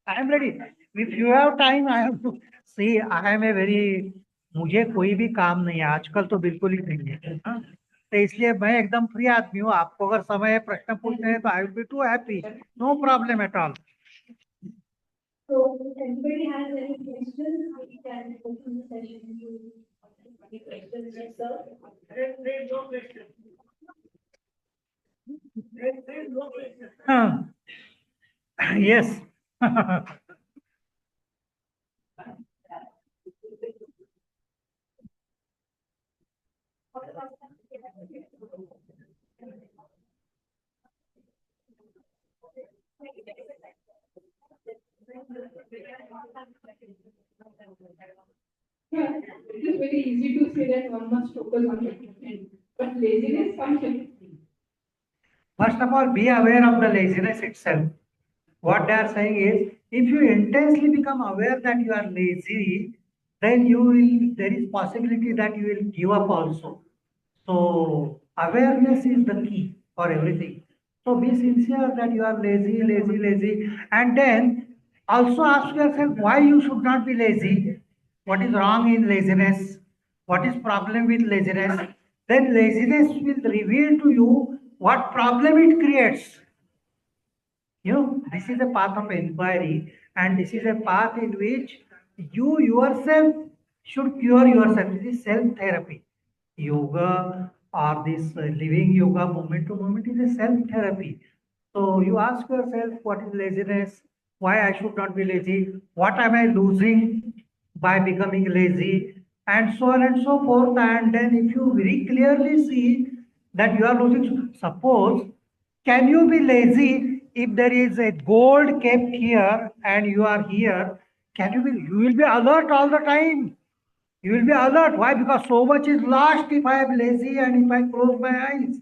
I am ready. If you have time, I have to see. I am a very मुझे कोई भी काम नहीं है आजकल, तो बिल्कुल ही नहीं है. हाँ? तो इसलिए मैं एकदम फ्री आदमी हूँ. आपको अगर समय है प्रश्न पूछने हैं तो I will be too happy. No problem at all. So, if anybody has any questions, we can open the session to any questions, yes, sir. There is no question. There is no question. Yes. Yeah, it is very easy to say that one must focus on it, but laziness comes in. First of all, be aware of the laziness itself. What they are saying is, if you intensely become aware that you are lazy, then there is possibility that you will give up also. So awareness is the key for everything. So be sincere that you are lazy, and then also ask yourself why you should not be lazy. What is wrong in laziness? What is problem with laziness? Then laziness will reveal to you what problem it creates. You know, this is a path of inquiry, and this is a path in which you yourself should cure yourself. This is self therapy. Yoga or this living yoga moment to moment is a self therapy. So you ask yourself, what is laziness? Why I should not be lazy? What am I losing by becoming lazy? And so on and so forth. And then if you very clearly see that you are losing, suppose, can you be lazy if there is a gold kept here and you are here? You will be alert all the time. You will be alert. Why? Because so much is lost if I am lazy and if I close my eyes.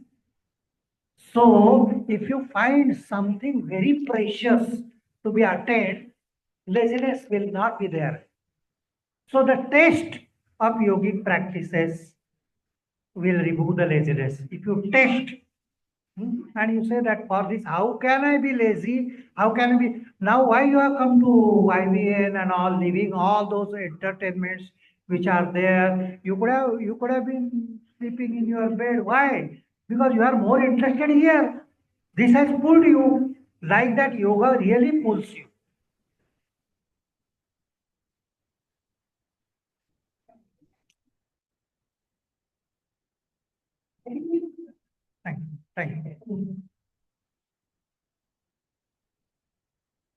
So, if you find something very precious to be attained, laziness will not be there. So, the test of yogic practices will remove the laziness. If you test and you say that for this, how can I be lazy? How can I be now? Why you have come to YVN and all, leaving all those entertainments which are there? You could have been sleeping in your bed. Why? Because you are more interested here. This has pulled you like that. Yoga really pulls you. Thank you. Thank you.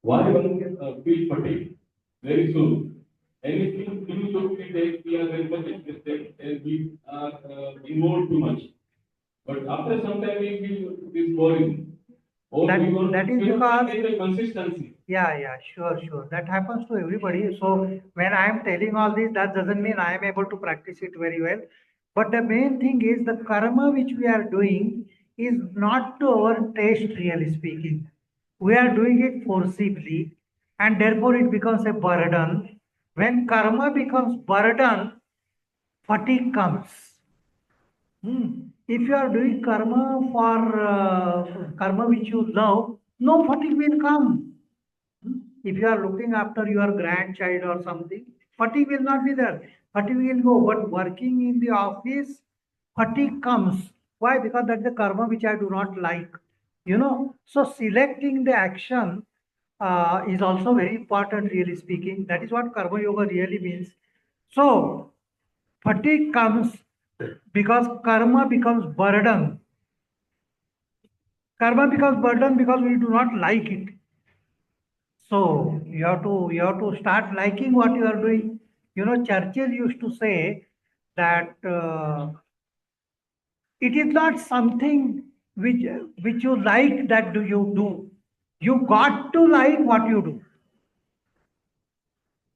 Why one can feel fatigue very soon? Anything immediately take we are very much interested and we are involved too much. But after some time we feel this boring. Or That- we want that is we want because- to get the consistency. Yeah, sure. That happens to everybody. So when I am telling all this, that doesn't mean I am able to practice it very well. But the main thing is the karma which we are doing is not to our taste, really speaking. We are doing it forcibly, and therefore it becomes a burden. When karma becomes burden, fatigue comes. If you are doing karma for karma which you love, no fatigue will come. If you are looking after your grandchild or something, fatigue will not be there. Fatigue will go. But working in the office, fatigue comes. Why? Because that's the karma which I do not like. So selecting the action is also very important, really speaking. That is what karma yoga really means. So fatigue comes because karma becomes burden. Karma becomes burden because we do not like it. So you have to start liking what you are doing. Churchill used to say that it is not something which you like that do you do. You got to like what you do.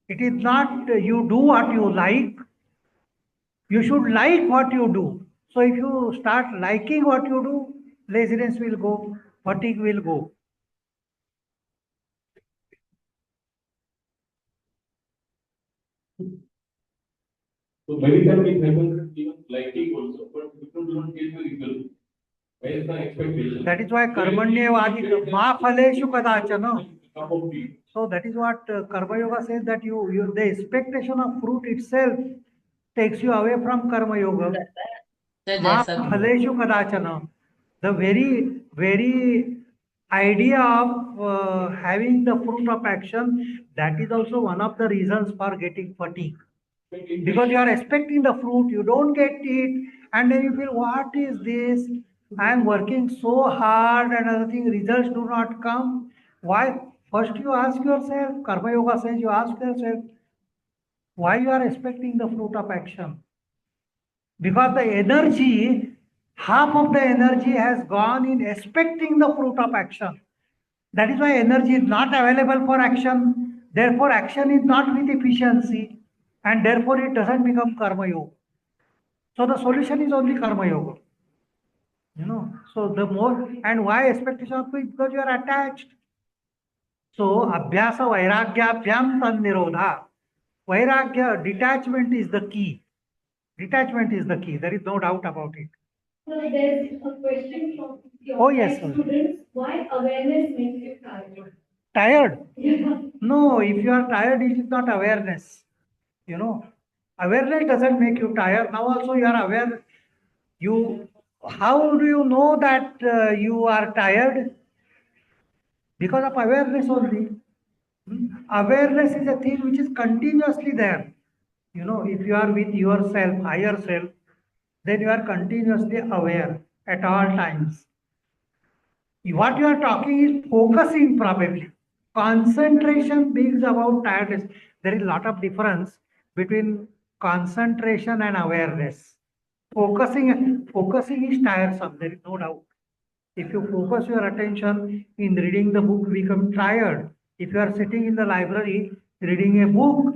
It is not you do what you like. You should like what you do. So if you start liking what you do, laziness will go, fatigue will go. So many times it happens even liking also, but people do not get the result. Where is the expectation? That is why karmanyevadi ma phaleshu kadachana. Cup of tea. So that is what Karma Yoga says, that the expectation of fruit itself takes you away from Karma Yoga. Ma phaleshu kadachana. The very idea of having the fruit of action, that is also one of the reasons for getting fatigue. Because you are expecting the fruit, you don't get it, and then you feel, what is this? I am working so hard and other thing, results do not come. Why? First you ask yourself, Karma Yoga says you ask yourself, why you are expecting the fruit of action? Because the energy, half of the energy has gone in expecting the fruit of action. That is why energy is not available for action. Therefore, action is not with efficiency, and therefore it doesn't become Karma Yoga. So the solution is only Karma Yoga. So the more, and why expectation of it? Because you are attached. So abhyasa vairagyabhyam tan nirodha. Vairagya, detachment is the key. Detachment is the key. There is no doubt about it. So there's a question from your Oh, yes, sir. students. Why awareness makes you tired? Tired? Yeah. No, if you are tired, it is not awareness. Awareness doesn't make you tired. Now also you are aware. How do you know that you are tired? Because of awareness only. Awareness is a thing which is continuously there. If you are with yourself, higher self, then you are continuously aware at all times. What you are talking is focusing, probably. Concentration brings about tiredness. There is a lot of difference between concentration and awareness. Focusing is tiresome, there is no doubt. If you focus your attention in reading the book, you become tired. If you are sitting in the library, reading a book.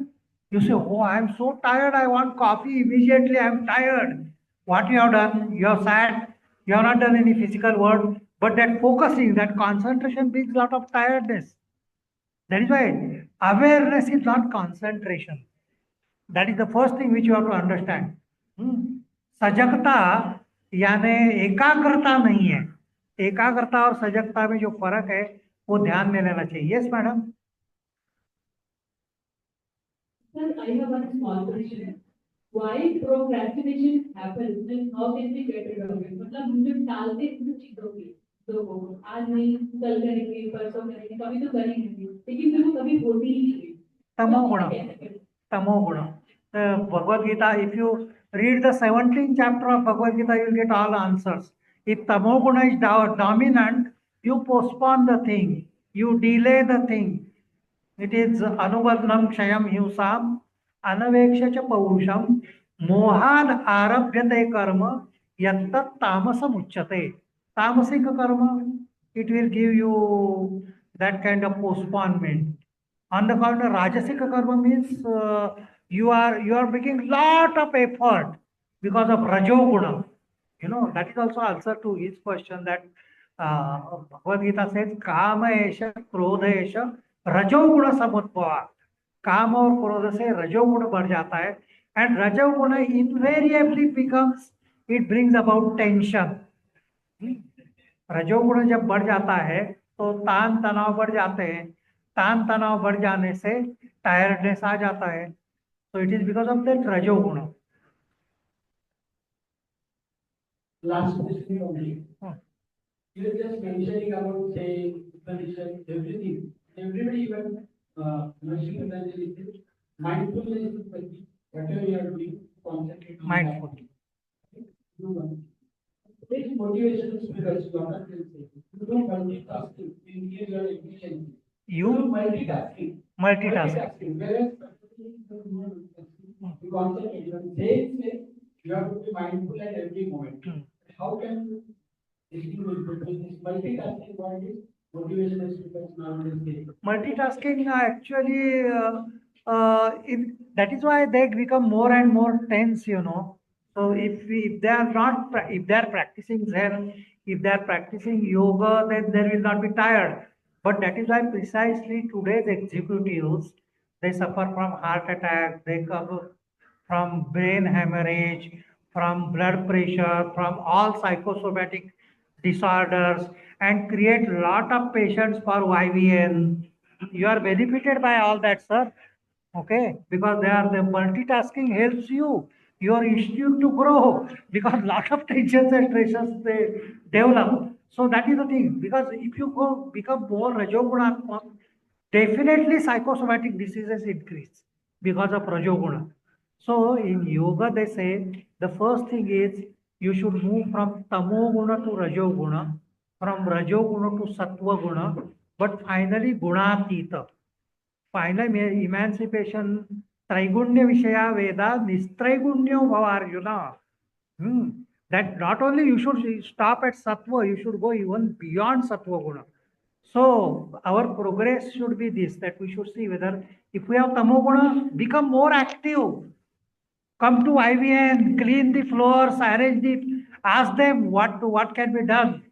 You say, oh, I'm so tired, I want coffee immediately, I'm tired. What you have done? You have sat, you have not done any physical work, but that focusing, that concentration brings a lot of tiredness. That is why awareness is not concentration. That is the first thing which you have to understand. हम्म, सजगता यानी एकाग्रता नहीं है. एकाग्रता और सजगता में जो फर्क है वो ध्यान में लेना चाहिए. Yes madam. Sir, I have one small question. Why procrastination happens and how can we get rid of it? मतलब हम जब टालते हैं इन चीजों को आज नहीं कल करेंगे परसों करेंगे कभी तो करेंगे लेकिन फिर वो कभी होती ही नहीं. तमोगुण. Bhagavad Gita, if you read the 17th chapter of Bhagavad Gita, you will get all answers. If tamoguna is dominant, you postpone the thing, you delay the thing. It is anubagnam kshayam hiusam anaveksha cha paurusham mohad arabhyate karma yattat tamasam uchyate. Tamasic karma, it will give you that kind of postponement. On the contrary, rajasic karma means you are making lot of effort because of rajoguna. That is also answer to his question that Bhagavad Gita says kama esha krodha esha रजोगुण समुद्भवा. काम और क्रोध से रजोगुण बढ़ जाता है and रजोगुण invariably becomes it brings about tension. रजोगुण जब बढ़ जाता है तो तान तनाव बढ़ जाते हैं. तान तनाव बढ़ जाने से टायर्डनेस आ जाता है. तो it is because of that रजोगुण. Last question only. You were just mentioning about say condition, everything. Everybody even mentioning that mindfulness is the key. Whatever you are doing, concentrate on Mindful. that. Do one. This motivation is because you are you do multitasking, you increase your efficiency. You multitasking. multitasking. Whereas you concentrate. When say you have to be mindful at every moment. How can you distinguish between this multitasking bodies, motivation is because nowadays? Multitasking actually that is why they become more and more tense. So if they are not if they are practicing Zen, if they are practicing yoga, then they will not be tired. But that is why precisely today's executives, they suffer from heart attack, they suffer from brain hemorrhage, from blood pressure, from all psychosomatic disorders, and create lot of patients for YVN. You are benefited by all that, sir. Okay, because the multitasking helps you, your institute to grow, because lot of tensions and stresses they develop. So that is the thing. Because if you go become more rajoguna, definitely psychosomatic diseases increase because of rajoguna. So in yoga they say the first thing is you should move from tamoguna to rajoguna, from rajoguna to sattva but finally gunatita. Final emancipation, Traigunya Vishaya Veda, Nistraigunyo Bhavarjuna. That not only you should stop at Sattva, you should go even beyond Sattva Guna. So our progress should be this, that we should see whether if we have Tamoguna, become more active. Come to YVN, clean the floors, arrange the, ask them what can be done.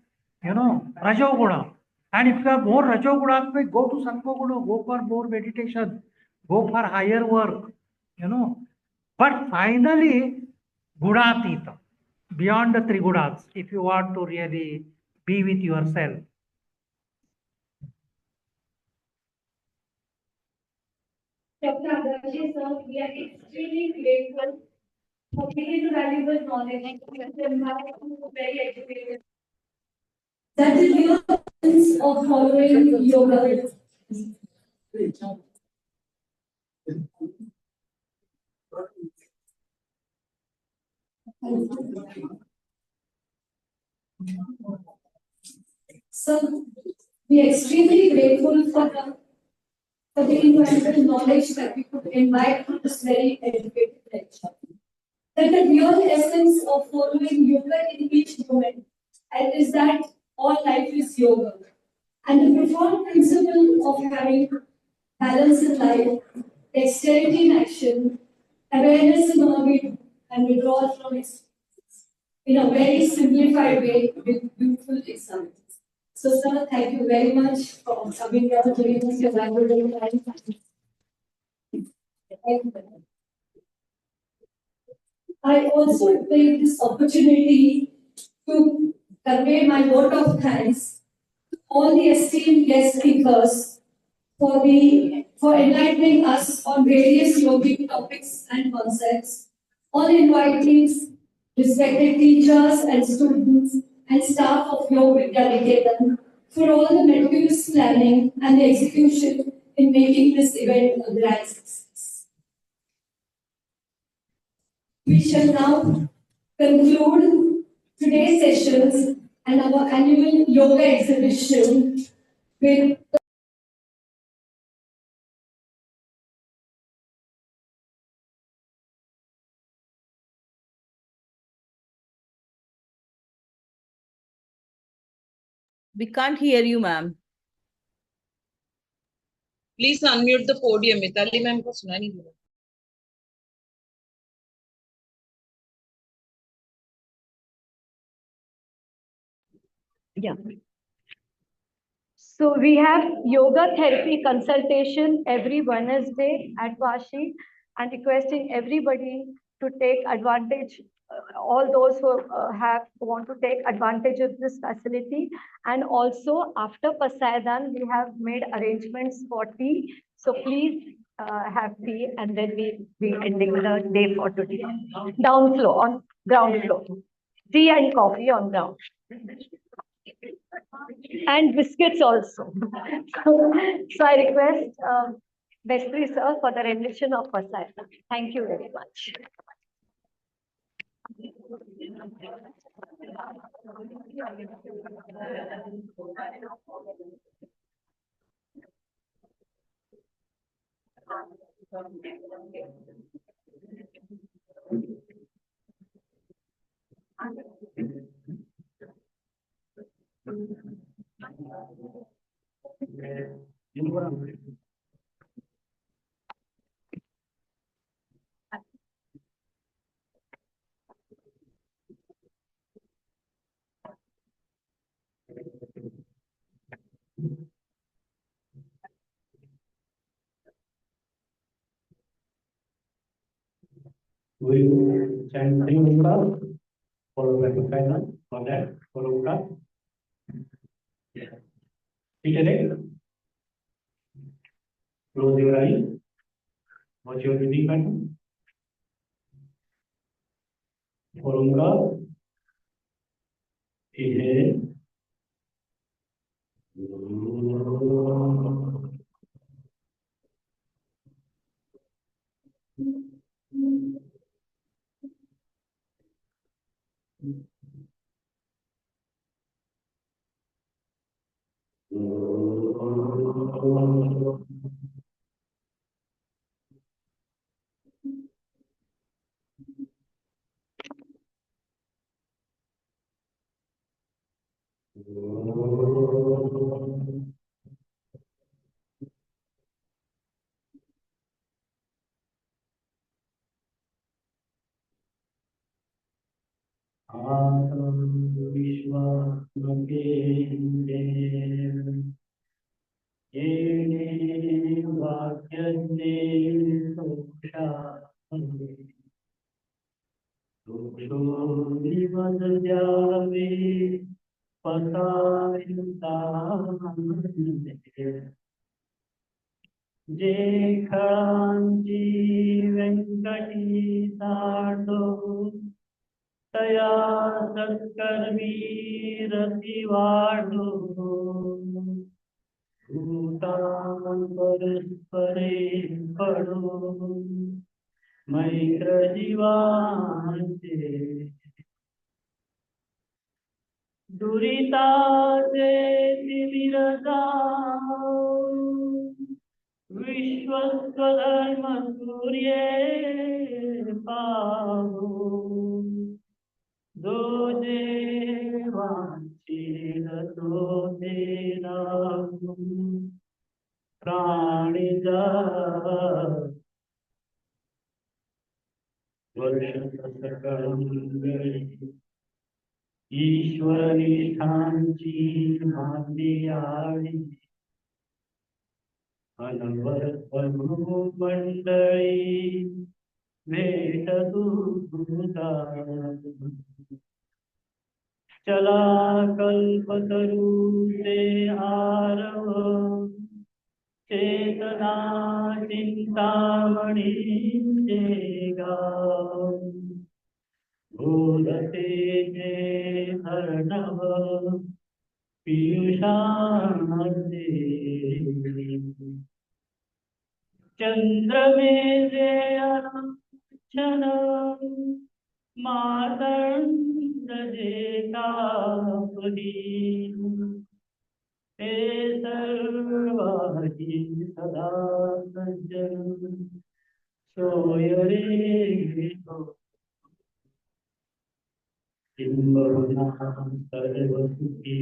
Rajoguna. And if you are more Rajoguna, go to Sattva-guna, go for more meditation, go for higher work. But finally, Gunatita, beyond the three gunas, if you want to really be with yourself. Dr. Agashe, sir, we are extremely grateful for giving the valuable knowledge and very educated. That is the essence of following yoga. So we are extremely grateful for the invaluable knowledge that we could invite to this very educated lecture. That the real essence of following yoga in each moment and is that all life is yoga. And the profound principle of having balance in life, dexterity in action, awareness in orbit, and withdrawal from experiences in a very simplified way with beautiful examples. So, sir, thank you very much for coming here to giving us your valuable time. I also take this opportunity to convey my vote of thanks to all the esteemed guest speakers for enlightening us on various yogic topics and concepts, all invitees, respected teachers and students and staff of Yoga Vidya Niketan for all the meticulous planning and the execution in making this event a grand success. We shall now conclude today's sessions and our annual yoga exhibition with We can't hear you, ma'am. Please unmute the podium Mitali ma'am को सुना नहीं दे रहा Yeah. So we have yoga therapy consultation every Wednesday at Vashi and requesting everybody to take advantage, all those who want to take advantage of this facility. And also after Pasaidan, we have made arrangements for tea. So please have tea and then we be ending the day for today. Down floor, on ground floor. Tea and coffee on ground. And biscuits also. So I request Vestry sir for the rendition of Pasaidan. Thank you very much. We will chant three mantras, followed by Pasaidan. For that, follow up. Sit erect. Close your eyes. Watch your breathing pattern. Follow up. Inhale. Venkati Sado Taya Satkarmi Rativado Bhutan Paraspare Pado Maitra Jivante Durita Deti Viradao Vishwaswadharma Surye Pavo Do Devanchi Do Deravu प्राणिजा वर्षसकळं ईश्वरनिष्ठांची भांडी आली अनवरत मंडळी भेट तुझा चला कल्पतरूचे आरव चेतना चिंतामणी गाव बोलते जे अर्णव पीयूषांचे चंद्रमेजे अर्चन मातंड जेतापदी हे सर्वाही सदा सज्जन सोय रे किंबहुना सर्वसुखी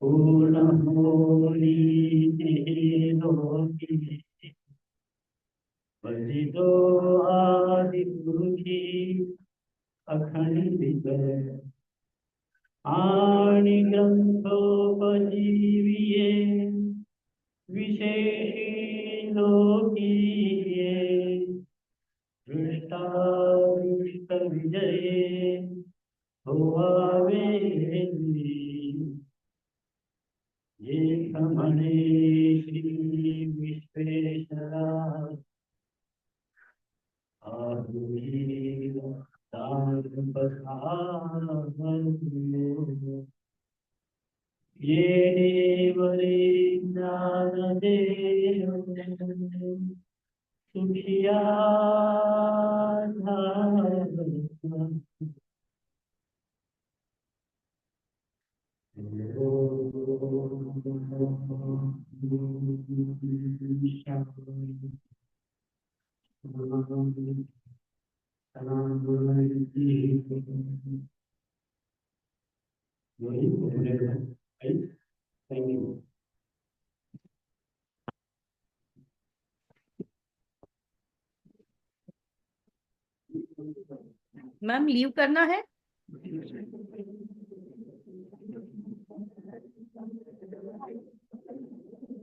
पूर्ण होनी लोकी भजितो आदिपुरुषी अखंडित आणि ग्रंथोपजीविये विशेषी लोकीये दृष्टादृष्ट विजये होवावे एक म्हणे श्री विश्वेश्वरा आहुरी ये देवरे ज्ञानदेव सुखिया Thank you. मैम लीव करना है?